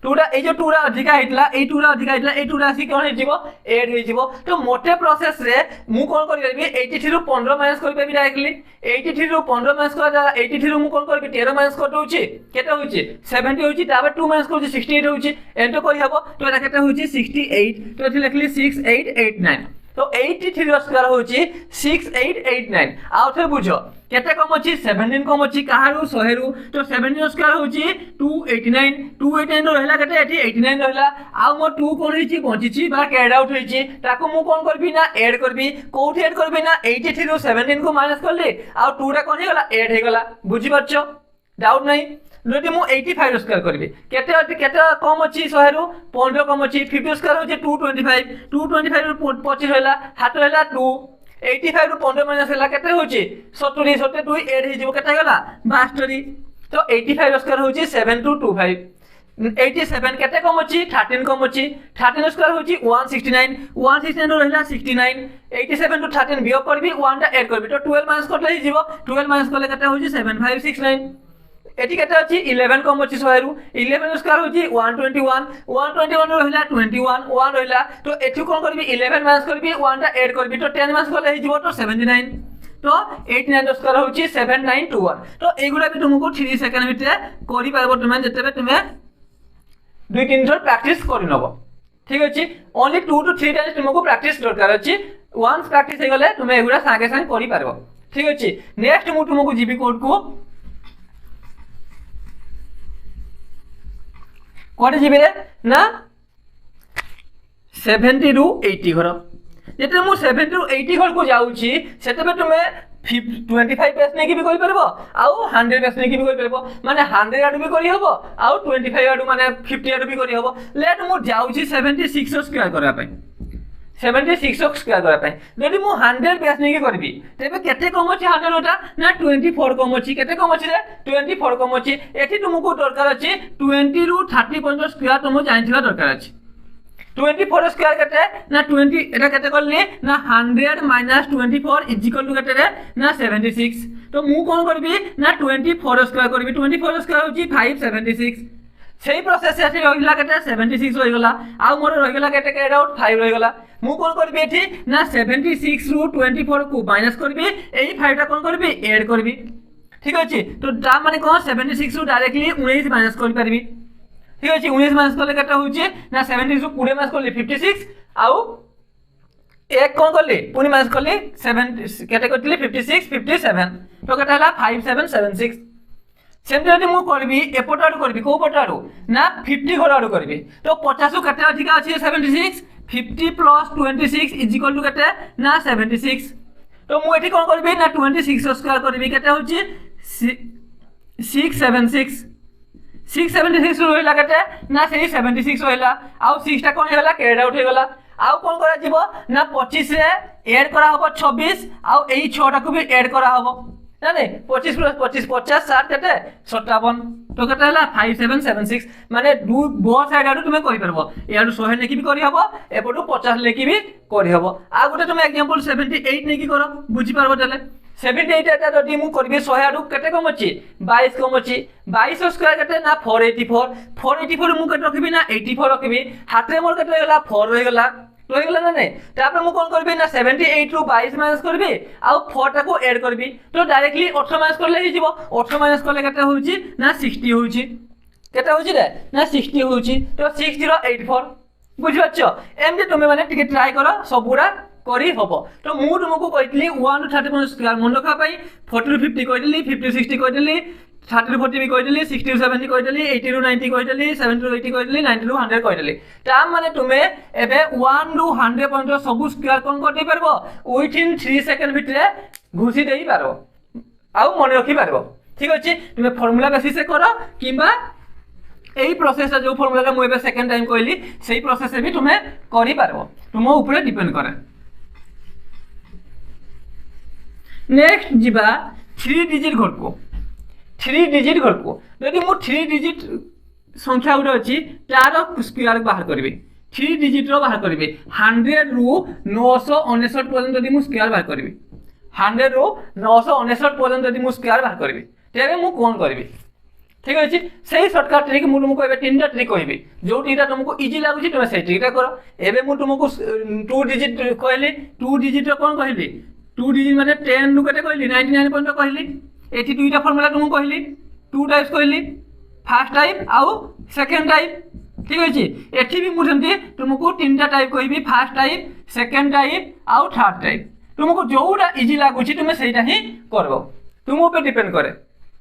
टूरा ए जो टूरा अधिका हितला ए टूरा अधिका हितला ए टूरा आसी कोन हे जिवो ऐड हे जिवो तो मोटे प्रोसेस रे मु कोन करि करबी 83 रु 15 माइनस करि परबी डायरेक्टली 83 रु 15 माइनस कर 83 रु मु कोन करबी 13 माइनस कर दोछि केते होछि 70 होछि ताबे 2 माइनस करछि 68 होछि एंटर करि हबो तो एटा केते होछि 68 तो एथि लिखली 6889 तो 83 रो स्क्वायर होछि 6889 आउ थे बुझो केते कम अछि 17 कम अछि काहारु 100 रु तो 17 रो स्क्वायर होछि 289 रो रहला केते एठी 89 रहला आउ मो 2 कोन हिछि बंचिछि बा कैड आउट होइछि ताको मु कोन करबी ना ऐड करबी कोठी ऐड करबी ना 83 रो 17 को माइनस करले आउ 2 रा कोन हे गला ऐड हे गला बुझि परछो डाउट नै जदि मु 85 रो स्क्वायर करबी केते कम अछि 100 रु 15 कम अछि 50 स्क्वायर होछि 225 रु 25 रहला हाथ रहला 2 85 रु 15 माइनस हला केते होछि 70 72 ऐड हे जिवो केते गला 72 तो 85 रो स्क्वायर होछि 7225 87 केते कम अछि 13 कम अछि 13 स्क्वायर होछि 169 रो रहला 69 87 टू 13 बियो करबी 1 टा ऐड करबी तो 12 माइनस करले ही जिवो 12 माइनस करले केते होछि 7569 एठी केते अछि 11 कम अछि 100 रु 11 स्क्वायर होछि 121 रहला 21 1 रहला तो एठी कोन करबी 11 माइनस करबी 1 टा ऐड करबी तो 10 माइनस करले ही जिवो तो 79 तो 89 स्क्वायर होछि 7921 तो एगुला भी तुमको 3 सेकंड भितरे करि पारबो तुमे जतेबे तुमे 2-3 थर प्रैक्टिस करि नबो ठीक अछि ओनली 2 to 3 टाइम्स तुमको प्रैक्टिस दरकार अछि वंस प्रैक्टिस हे गले तुमे एगुला संगे संग करि पारबो ठीक अछि नेक्स्ट मु तुमको जीबी कोड को कोड जीबी रे ना 70 रु 80 घर जेते मु 70 रु 80 घर को जाउछि सेतेबे तुमे 25 पेज ने की भी करि परबो आउ 100 पेज ने की भी करि परबो माने 100 आडू भी करि हबो आउ 25 आडू माने 50 आडू भी करि हबो लेट मु जाउछि 76 स्क्वायर करा पय 76 स्क्वायर करा पय जदि मु 100 पेज ने की करबी तेबे केते कम अछि 100 ओटा ना 24 कम अछि केते कम अछि रे 24 कम अछि एठी तुमको दरकार अछि 20 रु 30 पर्यंत स्क्वायर तुम जानिथिबा दरकार अछि 24 स्क्वायर केते ना 20 एटा केते करले ना 100 माइनस 24 इज इक्वल टू केते रे ना 76 तो मु कोन करबी ना 24 स्क्वायर करबी 24 स्क्वायर होची 576 सेही प्रोसेस से रहिला केते 76 होई गला आ मोर रहि गला केते कैड आउट 5 रहि गला मु कोन करबी एठी ना 76 रु 24 को माइनस करबी एही 5 टा कोन करबी ऐड करबी ठीक अछि तो ता माने कोन 76 रु डायरेक्टली 19 माइनस कर परबी ठीक अछि 19 माइनस करले केटा होची ना 76 रु 20 माइनस करले 56 आउ एक कौन कली पुणी माइनस कली 7 केते करथिली 56 57 तो केते हला 5776 सेमती जदि मु करबी एपट आडू करबी को पट आडू ना 50 घर आडू करबी तो 50 रु केते अधिक अछि 76 50 प्लस 26 इज इक्वल टू केते ना 76 तो मु एठी कोन करबी ना 26 स्क्वायर करबी केते होची 676 676 रहिला केते ना सेही 76 रहिला आ 6 टा कोन हेला कैड आउट हेगला आउ कोन करा जीवो ना 25 रे ऐड करा हबो 26 आउ एही 6 टा को भी ऐड करा हबो ना नहीं 25 प्लस 25 50 60 केते 57 तो केते हला 5776 माने दु बो साइड आडू तुमे करि परबो याडू 100 लेकी भी करि हबो एपटू 50 लेकी भी करि हबो आ गुटे तुमे एग्जांपल 78 नेकी करो बुझी परबो तले 78 एटा जदि मु करबी 100 आडू केते कम अछि 22 कम अछि 22 स्क्वायर केते ना 484 484 मु केते रखबी ना 84 रखबी हाथे मोर केते होला 4 रहि गेला रहि गेला ना नै तापर मु कोन करबी ना 78 रु 22 माइनस करबी आ 4 टा को ऐड करबी तो डायरेक्टली 18 माइनस करले हि जीवो 18 माइनस करले केते होउची ना 60 होउची केते होउची रे ना 60 होउची तो 6084 बुझि पाछो एमजे तुमे माने टिके ट्राई करो सबुरा करी हबो तो मु तुमको कहितली 1 टू 31 स्क्वायर मन रखा पई 40 टू 50 कहितली 50 60 कहितली 30 टू 40 भी कहितली 60 टू 70 कहितली 80 टू 90 कहितली 70 टू 80 कहितली 90 टू 100 कहितली ता माने तुमे एबे 1 टू 100 पॉइंट सब स्क्वायर कोन करते परबो विथ इन 3 सेकंड भितरे घुसी देई पारो आउ मन रखी पारबो ठीक अछि तुमे फार्मूला बेसिस से करो किबा एई प्रोसेस जो फार्मूला मु एबे सेकंड टाइम कहली सेही प्रोसेस से भी तुमे करि पारबो तुमो ऊपर डिपेंड करे नेक्स्ट जीवा 3 डिजिट घर को 3 डिजिट घर को यदि मु 3 डिजिट संख्या गुटे अछि तार स्क्वायर बाहर करबे 3 डिजिट रो बाहर करबे 100 रु 969 पर्यंत यदि मु स्क्वायर बाहर करबे 100 रु 969 पर्यंत यदि मु स्क्वायर बाहर करबे तेबे मु कोन करबे ठीक अछि सही शॉर्टकट ट्रिक मु तुमको एबे तीनटा ट्रिक कहबे जो तीनटा तुमको इजी लागुची तुमे सही ट्रिकटा करो एबे मु तुमको 2 डिजिट कहली 2 डिजिट रो कोन कहली 2 डिजिट माने 10 रु केते कहली 99 पर्यंत कहली एठी दुईटा फार्मूला तुमको कहली 2 टाइप्स कहली फर्स्ट टाइप आउ सेकंड टाइप ठीक अछि एठी भी मु सेमती तुमको तीनटा टाइप कहबी फर्स्ट टाइप सेकंड टाइप आउ थर्ड टाइप तुमको जोटा इजी लागुची तुमे सेटा ही करबो तुम ऊपर डिपेंड करे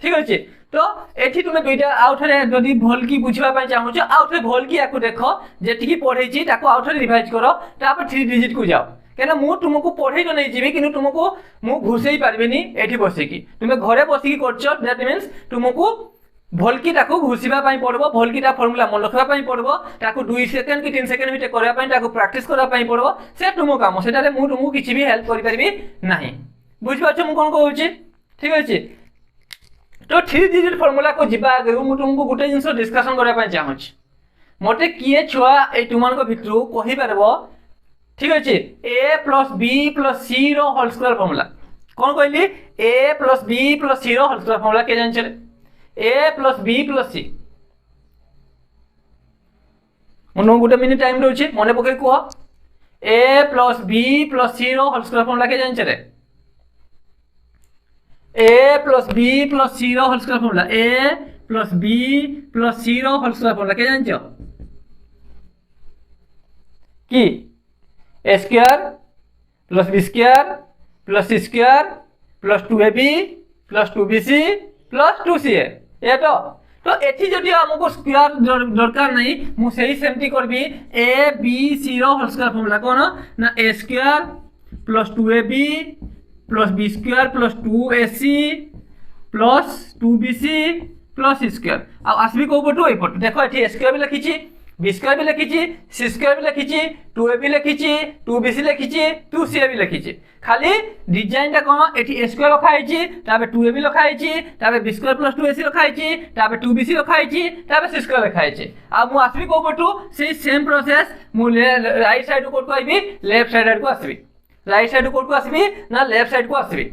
ठीक अछि तो एठी तुमे दुईटा आउथरे जदी भल की बुझिबा पय चाहू छ आउथरे भल की याकू देखो जेठी की पढै छी ताको आउथरे रिवाइज करो तापर 3 डिजिट को जाओ केना मु तुमको पढै तो नै जीबी किनु तुमको मु घुसेई पारबेनी एठी बसे की तुमे घरे बसी की करछो दैट मींस तुमको भलकी ताको घुसिबा पय पड़बो भलकी ता फार्मूला मन रखबा पय पड़बो ताको 2 सेकंड की 3 सेकंड भितर करबा पय ताको प्रैक्टिस करबा पय पड़बो से तुमो काम सेटा रे मु तुमको किछि भी हेल्प करि परबी नाही बुझबा छ मु कोन कहूची ठीक अछि तो 3 डिजिट फार्मूला को जिबा आगे मु तुमको गुटे जिंस डिस्कशन करबा पय चाहू छी मोटे किए छुआ ए तुमान को भितरु कहि परबो ठीक अछि a + b + c रो होल स्क्वायर फार्मूला कोन कहली a + b + c रो होल स्क्वायर फार्मूला के जान छले a + b + c मनो गुटे मिनिट टाइम रहउछि मने पके को a + b + c रो होल स्क्वायर फार्मूला के जान छले a + b + c रो whole square formula a + b + c रो होल स्क्वायर फार्मूला के जान छ की a square + b square + c square + 2ab + 2bc + 2ca ए तो एठी जदि हमको स्क्वायर दरकार नहीं मु सही सेमती करबी a b c रो होल स्क्वायर फार्मूला कोन ना a square + 2ab + b square + 2ac + 2bc + c square आ आसबी को पटो ए पटो देखो एठी a स्क्वायर भी लिखिछि b स्क्वायर भी लिखिछि c स्क्वायर भी लिखिछि 2ab लिखिछि 2bc लिखिछि 2ca भी लिखिछि खाली डिजाइन ता कोन एठी a स्क्वायर रखा आइछि ताबे 2ab रखा आइछि ताबे b स्क्वायर + 2ac रखा आइछि ताबे 2bc रखा आइछि ताबे c स्क्वायर रखा आइछि आ मु आसबी को पटो सेही सेम प्रोसेस मु राइट साइड को कहबी लेफ्ट साइड को आसबी राइट साइड को आसबी ना लेफ्ट साइड को आसबी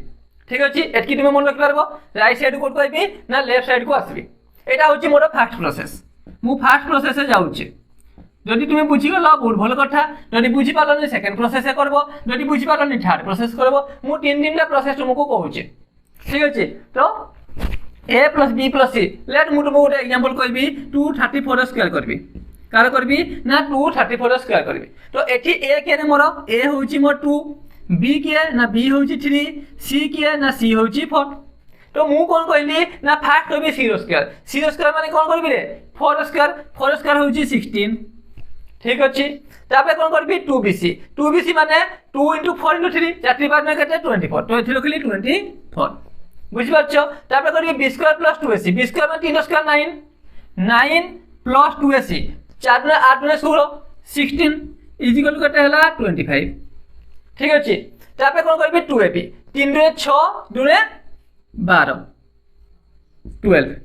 ठीक अछि एटकी तुमे मन रखि पारबो राइट साइड को कहबी ना लेफ्ट साइड को आसबी एटा होछि मोर फर्स्ट प्रोसेस मु फर्स्ट प्रोसेस से जाउछि जदि तुमे बुझि गलो बहुत भलो कथा जदि बुझि पालनी सेकंड प्रोसेस से करबो जदि बुझि पालनी थर्ड प्रोसेस करबो मु तीन टा प्रोसेस तुमको कहूछि ठीक अछि तो a + b + c लेट मु तुमको एग्जांपल कहबी 234 स्क्वायर करबी कार करबी ना 234 रो स्क्वायर करबी तो एठी ए के मोर ए होउची मोर 2 बी के ना बी होउची 3 सी के ना सी होउची 4 तो मु कोन कहली ना फास्ट करबी सी रो स्क्वायर माने कोन करबी रे 4 स्क्वायर होउची 16 ठीक अछि तापे कोन करबी 2bc माने 2 * 4 * 3 4 बार में केते 24 तो एथि लिखली 24 बुझि पाछो तापे करबी b square + 2ac b square में 3 स्क्वायर 9 + 2ac 4 * 8 = 16 16 = केते हला 25 ठीक अछि तापे कोन करबी 2ab 3 रे 6 2 रे 12 12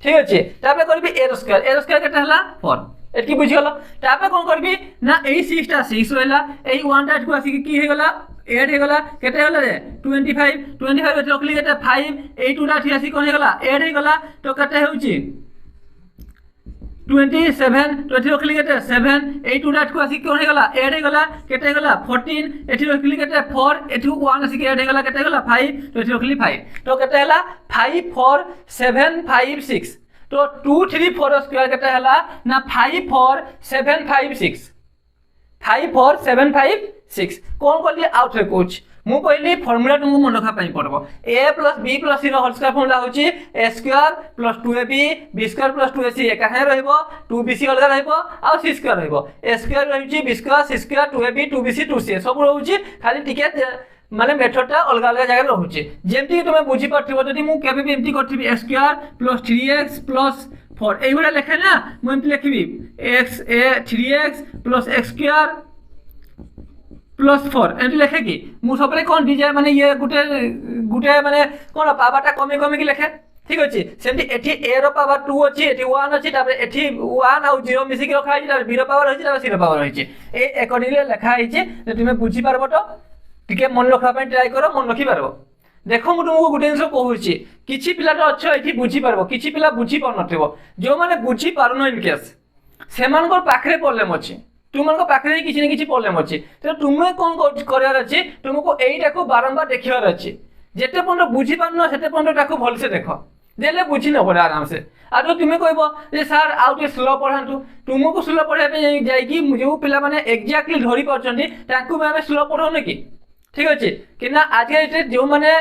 ठीक अछि तापे करबी a स्क्वायर केते हला 4 एटकी बुझि गलो तापे कोन करबी ना ए 6 टा 6 होइला ए 1 टा को आसी की हे गला 8 हे गला केते हला रे 25 एत रखली केते 5 ए 2 टा थी आसी कोन हे गला 8 हे गला तो केते होउची 27 तो एथि रखली केते 7 ए 2 टा को आसी कोन हे गला 8 हे गला केते हे गला 14 एथि रखली केते 4 एथि 1 आसी 8 हे गला केते हे गला 5 तो एथि रखली 5 तो केते हला 5 4 7 5 6 तो 2 3 4 स्क्वायर केते हला ना 5 4 7 5 6 5 4 7 5 6 कोन करली आउट रे कोच मु कहली फार्मूला तुमको मन रखा पई पड़बो a + b + c रो होल स्क्वायर फार्मूला होची a square + 2ab b square + 2ac एका हे रहइबो 2bc अलग रहइबो आ c स्क्वायर रहइबो a स्क्वायर रहउची b square c square 2ab 2bc 2c सब रहउची खाली टिके माने मेथडटा अलग अलग जगह रहउची जेमति तुमे बुझी पड़थिबो जदी मु केबे भी एमति करथिबी a स्क्वायर + 3x + 4 एई बडा लेखे ना मु एमति लिखिबी x a 3x + x square +4 एमति लिखे कि मु सबरे कोन डिजाइन माने ये गुटे माने कोन पावरटा कमी कि लिखे ठीक अछि सेमति एठी a रो पावर 2 अछि एठी 1 अछि तापर एठी 1 आ 0 मिसी कि रखा अछि तापर b रो पावर अछि तापर c रो पावर अछि ए अकॉर्डिंगली लिखा आइछि जे तुमे बुझी पारबो तो टिके मन रखा पे ट्राई करो मन रखि पारबो देखो मु तुमको गुटे जिंस कहूछि किछि पिला तो अच्छो एठी बुझी पारबो किछि पिला बुझी पार नथिबो जो माने बुझी पारुनो इन केस सेमानकर पाखरे प्रॉब्लम अछि तुमनको पाखरे किछि न किछि प्रॉब्लम अछि तो तुमे कोन करयार अछि तुमको एइटा को बारंबार देखियार अछि जेते पन्त बुझी पारनो सेते पन्त ताको भल से देखो देले बुझी न पड़े आराम से आ तो तुमे कहबो जे सर आउटे स्लो पढांतु तुमको स्लो पढे पे जाई कि मुझे पिला माने एग्जैक्टली धरि परचंती ताकू में स्लो पढो न कि ठीक अछि कि ना आज के जो माने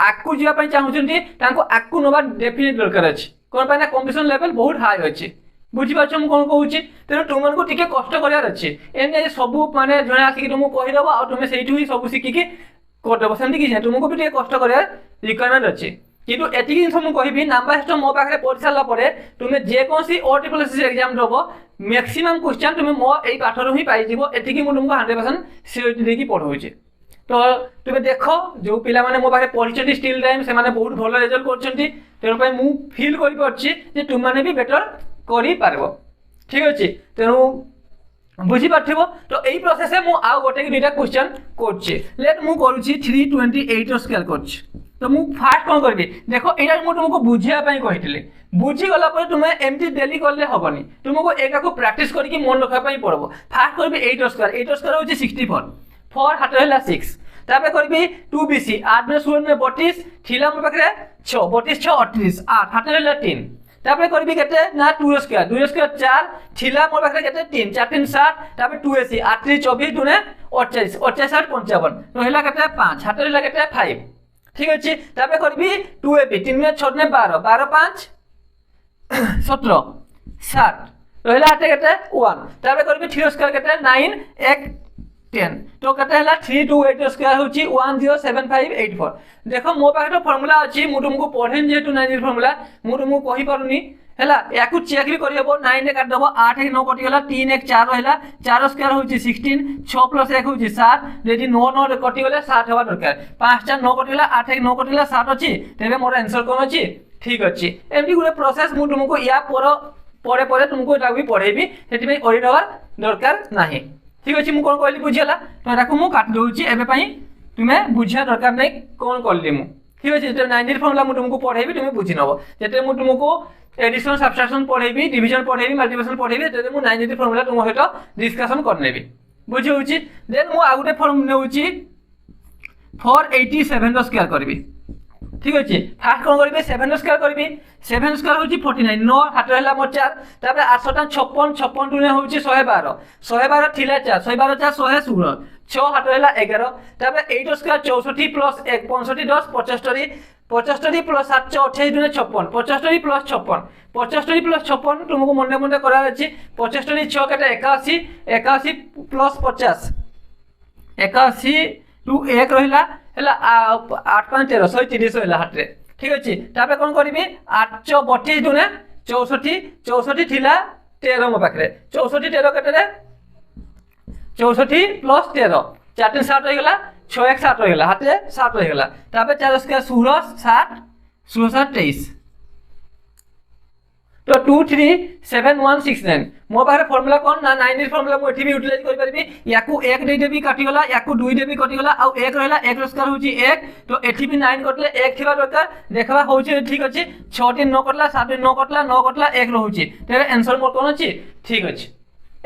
आकु जिया पई चाहुचंती ताको आकु नबा डेफिनेट दरकार अछि कोन पाना कंपटीशन लेवल बहुत हाई अछि बुझी पाछो मु कोन कहूची तेनो तुमन को टिके कष्ट करियार अछि एने सब माने जने आसी कि तुमको कहि देबो आ तुमे सेइठु ही सब सिखि कि कर देबो सेंति कि तुमको भी टिके कष्ट करियार रिक्वायरमेंट अछि किंतु एति कि मु कहिबी नंबर सिस्टम मो पाखरे पढिसाला परे तुमे जे कोनसी ओटीपीएससी एग्जाम देबो मैक्सिमम क्वेश्चन तुमे मो एई पाठरो ही पाइ जिवो एति कि मु तुमको 100% सियोरिटी देकी पढौची तो तुमे देखो जो पिला माने मो पाखे पढिचंती स्टिल टाइम से माने बहुत भलो रिजल्ट करचंती तेनो पई मु फील करि परछि जे तुम माने भी बेटर करि पारबो ठीक अछि तेनु बुझी पाठिबो तो एई प्रोसेस मु आ गोटे कि दुटा क्वेश्चन करछि लेट मु करूछि 328 स्केल करछि तो मु फास्ट कोन करबी देखो एटा मु तुमको बुझिया पई कहितले बुझी गला पर तुमे एमटी डेली करले हबनी तुमको एका को प्रैक्टिस करी कि मन रखा पई पड़बो फास्ट करबी 8 स्क्वायर होछि 64 4 हाथ रहला 6 तापे करबी 2bc 8 में 16 में 32 थिला मो पाखरे 6 32 6 38 8 हाथ रहला 3 तापे करबी केते ना 2 स्क्वायर 4 थिला मो पाखरे केते 3 4 3 7 तापे 2ac 8 3 24 2 28 28 8 55 तो हेला केते 5 हाथ रहला केते 5 ठीक अछि तापे करबी 2ab 3 में 6 में 12 12 5 17 7 तो हेला हाथ केते 1 तापे करबी 3 स्क्वायर केते 9 1 10 तो केते हला 328 स्क्वायर होची 107584 देखो मो पाखे तो फार्मूला अछि मु तुमको पढेन जेतु 9 फार्मूला मु तुमको कहि पारुनी हला याकु चेक भी करि हबो 9 ने काट दबो 8 1 9 कटि गला 3 1 4 रहला 4 स्क्वायर होची 16 6 + 1 होची 7 यदि 9 9 कटि गले 7 हवा दरकार 5 4 9 कटि गला 8 1 9 कटि गला 7 अछि तेबे मोर आंसर कोन अछि ठीक अछि एमडी गुले प्रोसेस मु तुमको या परे परे तुमको एटा भी पढेबी सेति में ओरि दवर दरकार नाही ठीक अछि मु कोन कहली बुझियला तो राखु मु काट दोउची एबे पई तुमे बुझिया दरकार नै कोन करली मु ठीक अछि जे 90 फॉर्मूला मु तुमको पढेबी तुमे बुझि नबो जेते मु तुमको एडिशन सब्ट्रैक्शन पढेबी डिवीजन पढेबी मल्टीप्लिकेशन पढेबी जेते मु 90 फॉर्मूला तुम हेतो डिस्कशन करनेबी बुझि होउची देन मु आगुटे फॉर्म नेउची 487 रो स्क्वायर करबी ठीक अच्छे फास्ट कौन करी 7 स्क्वायर करी 7 स्क्वायर हूँ 49 9 हाथ रहा मोर 4 तापर 856 56 टू हूँ 112 112 थिला 4 112 4 116 6 हाथ रहा 11 तापर 8 स्क्वायर 64 प्लस 1 65 10 75 75 प्लस 7 28 दुने 56 75 प्लस 56 75 प्लस 56 तुमको मन मन करार अच्छे 75 6 के 81 81 प्लस 50 81 टू 1 रहा है 8 5 13 130 रहा हाथ रे ठीक अच्छे तापर कौन करी 832 दुने 64 64 थिला 13 मो पाखे 64 13 के 64 प्लस 13 4 3 7 रहीगला 6 1 7 रहीगला हाथ रे 7 रहीगला तापर 4 स्क्वायर 16 7 16 23 तो 2 3 7 1 6 9 मो पाखे फॉर्मूला कौन ना 9 फॉर्मूला मु एठी भी यूटिलाइज कर परबी याकू 1 दे देबी काटी गला याकू 2 देबी कटि गला आ 1 रहला 1 स्क्वायर होची 1 तो एठी भी 9 कटले 1 थिबा दरकार देखबा होची ठीक अछि 6 दिन 9 कटला 7 दिन 9 कटला 1 रहउची तेरे आंसर मोर कोन अछि ठीक अछि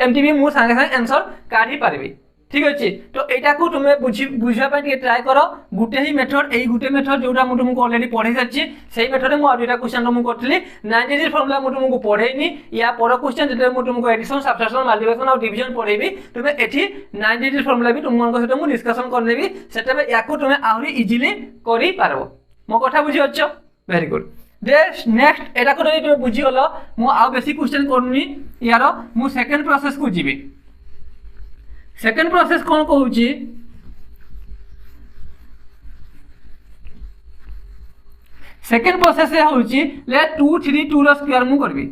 एमटी भी मु संगे संगे आंसर काढी पारबी ठीक अच्छे तो यहाँ को तुम्हें बुझा ट्राए कर गोटे ही मेथड यही गोटे मेथड जोटा मुझे तुमको अलरेडी पढ़े सारी से मेथड में आज दुटा क्वेश्चन तुमको करी 9 डिजिट फॉर्मूला मुझे तुमको पढ़ेनी या पर क्वेश्चन जो मुझे तुमको एडिशन सब्ट्रैक्शन मल्टीप्लिकेशन और डिवीजन पढ़ेबी तुम्हें एठी 9 डिजिट फॉर्मूला भी तुम सहित मुझे डिस्कशन करनेबी सेटा या तुम्हें आहरी इजिली करि पारबो मो कथा बुझी अच्छो वेरी गुड नेक्स्ट एटा को तुम बुझीगल मु आउ बेसी क्वेश्चन करनी यार मु सेकंड प्रोसेस को जीवी सेकंड प्रोसेस कौन कहूँ सेकंड प्रोसेस हूँ ले 2 3 2 स्क्वायर मु करी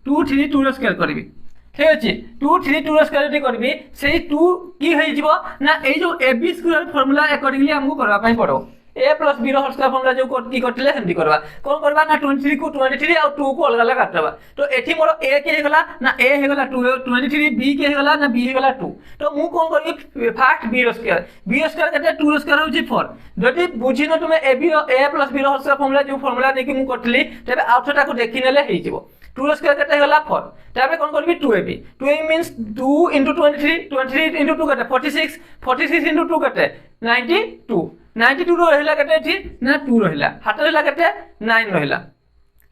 2 3 2 स्क्वायर करी ठीक अच्छे 2 3 2 स्क्वायर करी से 2 की ना ये जो A B square formula accordingly हमको करवाई पड़ो A plus B whole square formula जो की करथिले सेमती करबा कोन करबा ना 23 को 23 और 2 को अलग अलग काटबा तो एठी मोर ए के हेगला ना ए हेगला 2 23 बी के हेगला ना बी हेगला 2 तो मु कोन करबी फर्स्ट बी स्क्वायर केते 2 स्क्वायर होची 4 जदि बुझिनो तुमे a b a plus B whole square formula जो फॉर्मूला नेकी मु करथली तबे आउटटा को देखि नेले हेइ जिवो 2 स्क्वायर केते हेगला 4 तबे कोन करबी 2ab मींस 2 23 23 2 केते 46 46 2 केते 92 92 रहिला केते थी ना 2 रहिला हाथ रहिला केते 9 रहिला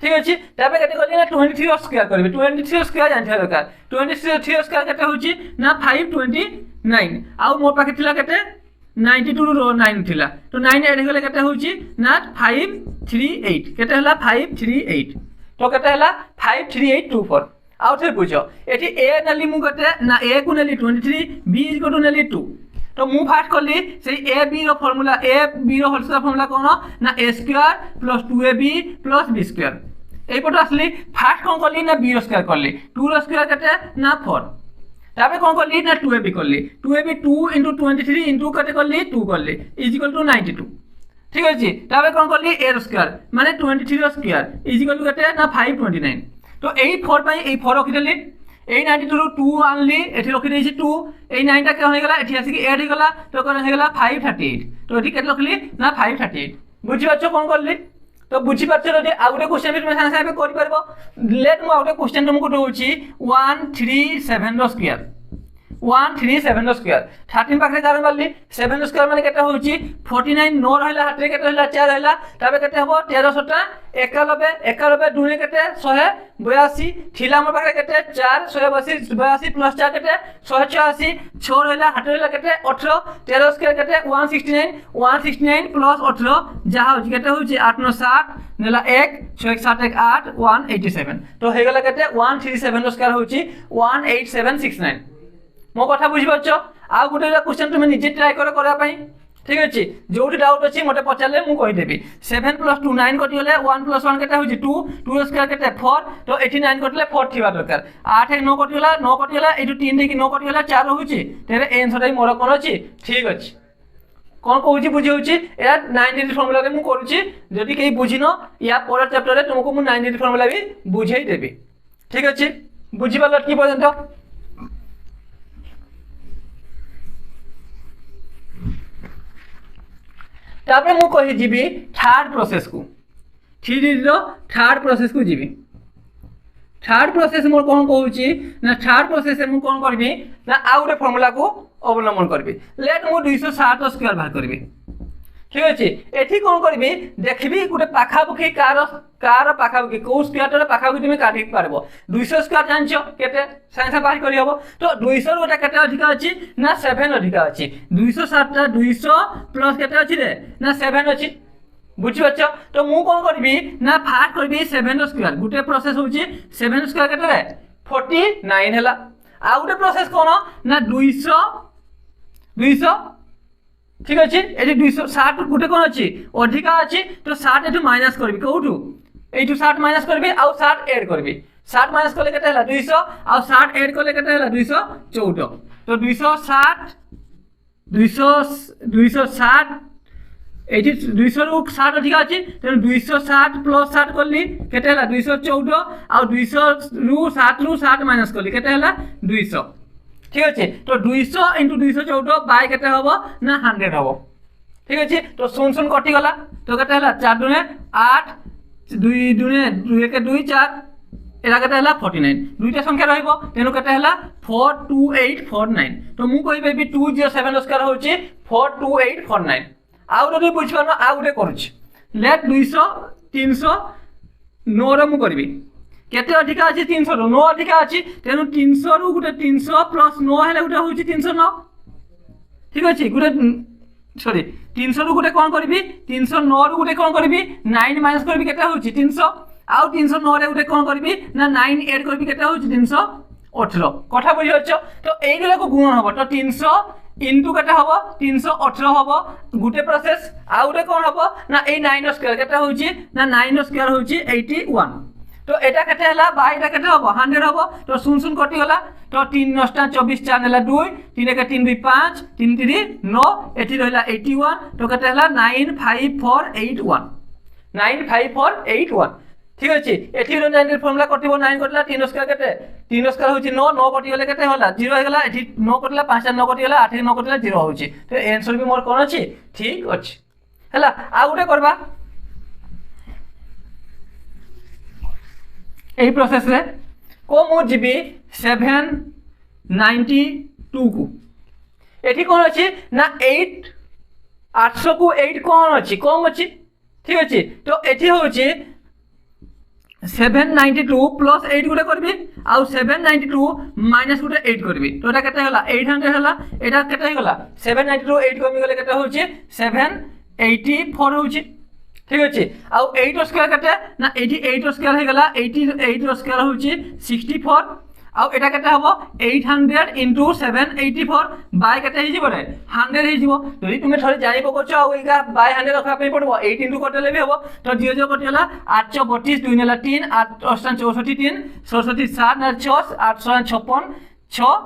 ठीक अछि ताबे केते करली ना 23 स्क्वायर करबी 23 स्क्वायर जानथिया दरकार 23 स्क्वायर केते होची ना 529 आ मोर पाखे थिला केते 92 रो 9 थिला तो 9 ऐड हेले केते होची ना 538 केते हला 538 तो केते हला 53824 आउ थे बुझो एठी ए नली मु केते ना ए को नली 23 बी इज इक्वल टू नली 2 तो मु फास्ट करली से ए बी रो फार्मूला ए बी रो होल स्क्वायर फार्मूला कोन ना ए स्क्वायर प्लस 2ab प्लस b स्क्वायर ए पट असली फास्ट कोन करली ना बी रो स्क्वायर करली 2 रो स्क्वायर केते ना 4 ताबे कोन करली ना 2ab करली 2ab 2 23 केते करली 2 करली इज इक्वल टू 92 ठीक अछि ताबे कोन करली a रो स्क्वायर माने 23 रो स्क्वायर इज इक्वल टू केते ना 529 तो एई 4 पई एई 4 रखि देली ए 92 रो 2 आनली एठी रखि देछि 2 ए 9 टा के हो गेला एठी आसी ऐड हो गेला तो कोन हो गेला 538 तो एठी केते रखली ना 538 बुझि पाछो कोन करली तो बुझि पाछो रे आ गुटे क्वेश्चन भी तुम संगे संगे करि परबो लेट मु आ गुटे क्वेश्चन तुमको दोछि 137 रो स्क्वायर 137 स्क्वायर 13 पाखे कारण वाली 7 स्क्वायर माने केते होची 49 9 रहला हाथे केते रहला 4 रहला तबे केते हबो 1300 91 91 दुने केते 182 थिला हमर पाखे केते 4 182 प्लस 4 केते 186 6 रहला हाथे रहला केते 18 13 स्क्वायर केते 169 प्लस 18 जहा होची केते होची 8 9 7 नेला 1 6 1 7 1 8 187 तो हे गेला केते 137 स्क्वायर होची 18769 मो कथा बुझी पाछो आ गुटे क्वेश्चन तुम निजे ट्राई करा ठीक अच्छे जो डाउट अच्छी मत पचारे मुझे कहीदेवी 7 + 2 9 कटिगले 1 + 1 केटा होची 2 2 स्क्वायर केते 4 तो 89 कटिले 4 थिबा दरकार 8 1 9 कटिगला एटू 3 देखि 9 कटिगला 4 होची तेरे आंसर मोर कोन अछि ठीक अछि कोन कहूची बुझी होची एरा 9 डिजिट फार्मूला रे मु करूची जदी केही बुझिनो या पर चैप्टर रे तुमको मु 9 डिजिट फार्मूला भी बुझाई देबी ठीक अछि बुझी पाल की पर्यंत तापर मु कहि जीबी थर्ड प्रोसेस को थर्ड प्रोसेस को जीबी थर्ड प्रोसेस मोर कोन कहूची ना थर्ड प्रोसेस मु कोन करबी ना आ गुटे फार्मूला को अवलंबन करबी लेट मु 207 स्क्वायर बाहर करबी ঠিক আছে এটি কোন করবি দেখবি গোটে পাখাপাখি কার পাখাপাখি কেউ স্কোয়ারটার পাখাপাখি তুমি কাটি পারব 200 স্কোয়ার জানিছ কেতে সাইন্স বাহির করি হব তো 200 গোটা কেতে অধিক আছে না 7 অধিক আছে 207টা 200 প্লাস কেতে আছে রে না 7 আছে বুঝিপারছ তো মু কোন করবি না ফার্স্ট করবি 7 স্কোয়ার গোটে প্রসেস হচ্ছে 7 স্কোয়ার কেতে রে 49 হেলা আর গোটে প্রসেস কোন না 200 ঠিক আছে এটি 260 গোটে কোন আছে অধিকা আছে তো 60 এটু মাইনাস করবি কোউটু এইটু 60 মাইনাস করবি আর 60 এড করবি 60 মাইনাস করলে কেতে হলা 200 আর 60 এড করলে কেতে হলা 214 তো 260 এইটি 200 রু 60 অধিকা আছে তেমন 260 প্লাস 60 করলি কেতে হলা 214 আর 200 রু 60 মাইনাস করলি কেতে হলা 200 ঠিক আছে তো 200 ইন্টু 214 বাই কেতে হব না 100 হব ঠিক আছে তো শুন কটি গলা তো কেতে হলা 4 দুনে 8 2 দুনে 2 কে 2 4 এরা কেতে হলা 49 দুইটা সংখ্যা রহিব তেনু কেতে হলা 42849 তো মু কই পাবি 207 স্কয়ার হচ্ছে 42849 আউ যদি বুঝিপানো আউ গুটে করছি লেট 200 300 9 রে মু করবি কেতে অধিকা আছে 300 রু 9 অধিকা আছে তেনু 300 রু গুটে 300 প্লাস 9 হেলে গুটে হচ্ছে 309 ঠিক আছে গুটে সরি 300 রু গুটে কোন করবি 309 রু গুটে কোন করবি 9 মাইনাস করবি কেতে হচ্ছে 300 আউ 309 রে গুটে কোন করবি না 9 এড করবি কেতে হচ্ছে 318 কথা বুঝি হচ্ছে তো এইগুলোকে গুণন হব তো 300 ইনটু কেতে হব 318 হব গুটে প্রসেস আউ গুটে কোন হব না এই 9 স্কয়ার কেতে হচ্ছে না 9 স্কয়ার হচ্ছে 81 তো এটা কেতে হলা বা এটা কেতে হব 100 হব তো শুন কটি হলা তো 3 9 24 4 নেলা 2 3 কে 3 2 5 3 3 9 এটি রইলা 81 তো কেতে হলা 95481 95481 ঠিক আছে এটি হলো 9 এর ফর্মুলা কটিব 9 কটলা 3 স্কয়ার কেতে 3 স্কয়ার হচ্ছে 9 9 কটি হলে কেতে হলা 0 হয়ে গলা এটি 9 কটলা 5 আর 9 কটি হলা 8 9 কটলা 0 হচ্ছে তো आंसर भी मोर कोन अछि ठीक अछि हला आ गुटे करबा এই প্রসেস রে কো মু জিবি 792 কু এটি কোন আছে না 8 800 কু 8 কোন আছে কম আছে ঠিক আছে তো এটি হচ্ছে 792 প্লাস 8 গুটে করবি আর 792 মাইনাস গুটে 8 করবি তো এটা কেতে হলা 800 হলা এটা কেতে হই গলা 792 8 কমি গলে কেতে হচ্ছে 784 হচ্ছে ঠিক আছে আর 8 স্কয়ার কেতে না 88 স্কয়ার হই গলা 88 স্কয়ার হচ্ছে 64 আর এটা কেতে হবো 800 ইনটু 784 বাই কেতে হই যিবরে 100 হই যিব যদি তুমি থরে জানিব করছ আর এইগা বাই 100 রখা পই পড়ব 8 ইনটু করতে লেবি হবো তো 0 কটি হলা 832 2 নেলা 3 8 8 64 3 64 7 না 6 856 6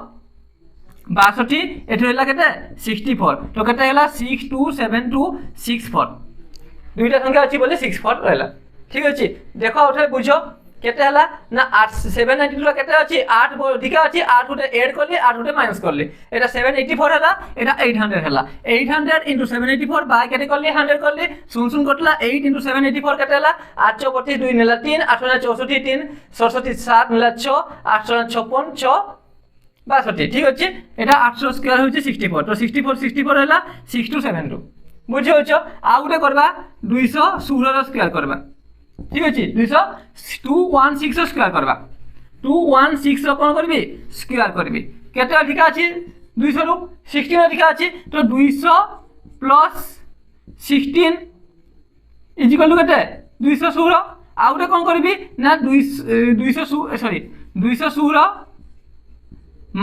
62 এটো হলা কেতে 64 তো কেতে হলা 627264 দুইটা সংখ্যা আছে বলে 64 রইলা ঠিক আছে দেখো ওঠে বুঝো কেতে হলা না 792 কেতে আছে 8 অধিক আছে 8 গুটে এড করলি 8 গুটে মাইনাস করলি এটা 784 হলা এটা 800 হলা 800 ইনটু 784 বাই কেতে করলি 100 করলি শুন কটলা 8 ইনটু 784 কেতে হলা 832 2 নেলা 3 864 3 67 7 নেলা 6 856 6 62 ঠিক আছে এটা 800 স্কয়ার হচ্ছে 64 তো 64 হলা 6272 বুঝি হচ্ছে আর গুটে করবা 216 স্কয়ার করবা ঠিক আছে 216 স্কয়ার করবা 216 কোন করবি স্কয়ার করবি কেতে অধিক আছে 200 রু 16 অধিক আছে তো 200 প্লাস 16 ইকুয়াল টু কেতে 216 আর গুটে কোন করবি না 200 সরি 216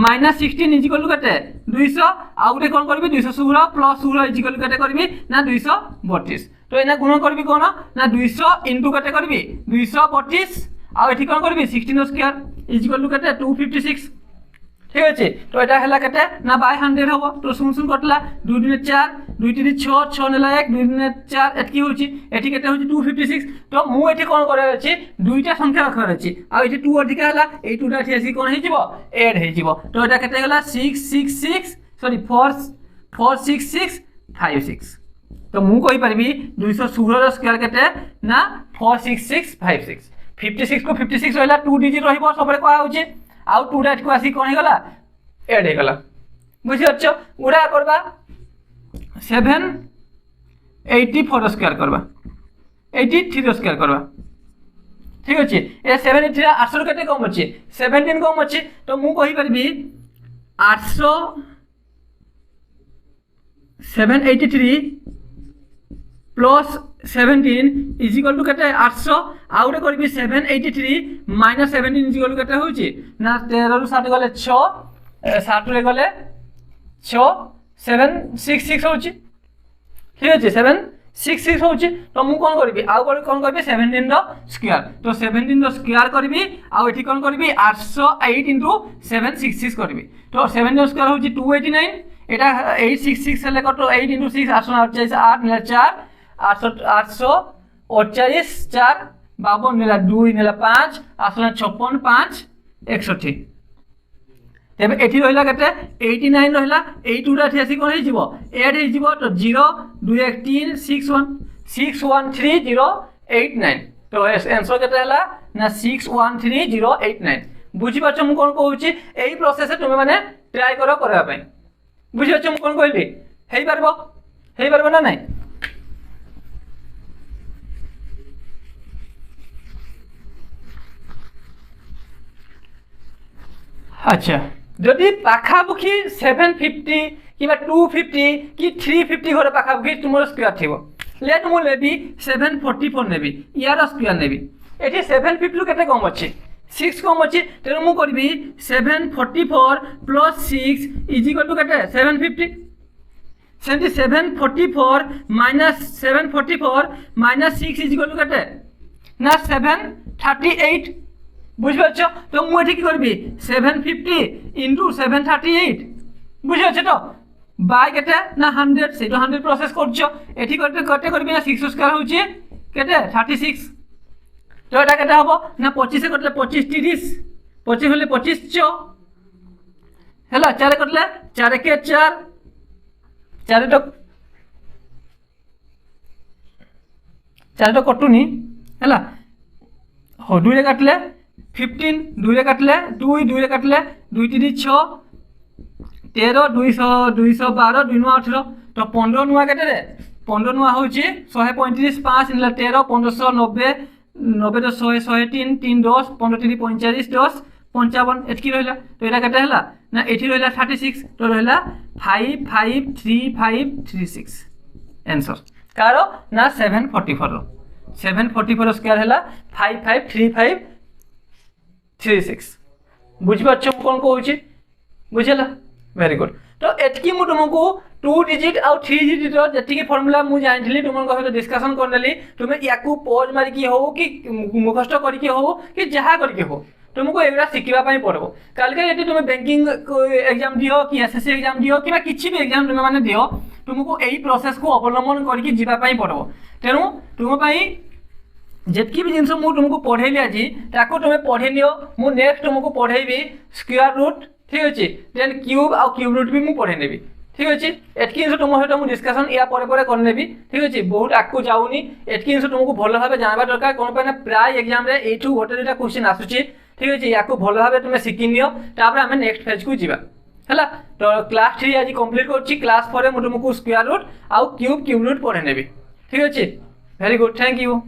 माइनस 16 इजिकल टू केते 200 आ गुटे कोन करबी 216 प्लस 16 इजिकल टू केते करबी ना 232 तो एना गुण करबी कोन ना 200 इनटू केते करबी 232 आ एठी कोन करबी 16 स्क्वायर इजिकल टू केते 256 ठीक আছে তো এটা হেলা কেতে না বাই 100 হবো তো শুন কটলা 2 দিনে 4 2 দিনে 6 6 নেলা 1 2 দিনে 4 এত কি হচ্ছে এটি কেতে হচ্ছে 256 তো মু এটি কোন করে আছে দুইটা সংখ্যা রাখার আছে আর এটি 2 অধিক হলা এই 2টা ঠিক আছে কোন হই যাব এড হই যাব তো এটা কেতে গলা 666 সরি 46656 তো মু কই পারবি 216 স্কয়ার কেতে না 46656 56 को 56 হইলা 2 ডিজিট রহিব সবরে কোয়া হচ্ছে आउ 2 डाट को आसी कोन हे गला एड हे गला बुझि हच्छ उडा करबा 7 84 स्क्वायर करवा 83 स्क्वायर करवा ठीक अच्छे ए 73 800 केते कम अच्छे 17 कम अच्छे तो मु कहि परबी 800 783 प्लस 17 इज इक्वल टू केते 800 आउटे करबी 783 माइनस 17 इज इक्वल टू केते होची ना 13 रु 60 गले 6 60 रे गले 6 766 होची ठीक अछि 766 होची तो मु कोन करबी आउ कोन करबी 17 रो स्क्वायर तो 17 रो स्क्वायर करबी आउ एठी कोन करबी 808 * 766 करबी तो 17 रो स्क्वायर होची 289 एटा 866 से लेकर तो 8 * 6 848 8 नेला 4 849 4 52 नेला 2 नेला 5 856 5 61 तेबे एठी रहिला केते 89 रहिला 8 उडा एठी आसी कोन हे जिवो ऐड हे जिवो तो 0 2 1 3 61 613089 तो आंसर केते हला ना 613089 बुझी पाछो मु कोन कहूची एई प्रोसेस तुमे माने ट्राई करो करबा पई बुझी पाछो मु कोन कहली हेई परबो ना नाही अच्छा जदि पाखापुखी 750 कि 250 कि 350 घरे पाखापुखी तुमर स्क्वायर थिबो लेट मु लेबी 744 नेबी यार स्क्वायर नेबी एठी 750 केते कम अछि 6 कम अछि तेनु मु करबी 744 + 6 इज इक्वल टू केते 750 सेंटी 744 - 744 - 6 इज इक्वल टू केते ना 738 बुझ पाछो तो मु एठी की करबी 750 * 738 बुझ पाछो तो बाय केते ना 100 से तो 100 प्रोसेस करछो एठी करते करते करबी ना 6 स्क्वायर होची केते 36 तो एटा केते हबो ना 25 से करले 25 30 25 होले 25 चो हैला 4 करले 4 के 4 4 तो कटुनी हैला हो 2 रे काटले 15 2 रे काटले 2 2 रे काटले 2 3 6 13 200 212 2 9 18 तो 15 नुआ केते रे 15 नुआ होची 135 5 इनला 13 1590 90 तो 100 103 3 10 15 3 45 10 55 एतकी रहला तो एटा केते हला ना एठी रहला 36 तो रहला 5533536 आंसर कारो ना 744 स्क्वायर हला 5533536 बुझ पाछो कोन कहूची बुझला वेरी गुड तो एतकी मु तुमको 2 डिजिट और 3 डिजिट रो जति फार्मूला मु जानथिली तुमन कहितो डिस्कशन करनेली तुमे याकू पॉज मारी की हो कि मुखस्त करी की हो कि जहा करी की हो तुमको एगरा सिखिबा पई पड़बो काल के यदि तुमे बैंकिंग एग्जाम दियो कि एसएससी एग्जाम दियो कि किछि भी एग्जाम तुमे माने दियो तुमको एई प्रोसेस को अवलंबन करी की जीवा पई पड़बो तेनु तुम पई जेतकी भी जिंस मु तुमको पढेली आजी ताको तुमे पढे नियो मु नेक्स्ट तुमको पढेबी स्क्वायर रूट ठीक अछि देन क्यूब और क्यूब रूट भी मु पढे नेबी ठीक अछि एतकी जिंस तुम सहित मु डिस्कशन या परे परे कर नेबी ठीक अछि बहुत आकु जाउनी एतकी जिंस तुमको भलो भाबे जानबा दरकार कोन पे प्राय एग्जाम रे एठू गोटे दुटा क्वेश्चन आसुची ठीक अछि याको भलो भाबे तुमे सिखि नियो तापर हमें नेक्स्ट फेज को जीवा हला तो क्लास 3 आज कंप्लीट करछि क्लास 4 रे मु तुमको स्क्वायर रूट और क्यूब रूट पढे नेबी ठीक अछि वेरी गुड थैंक यू।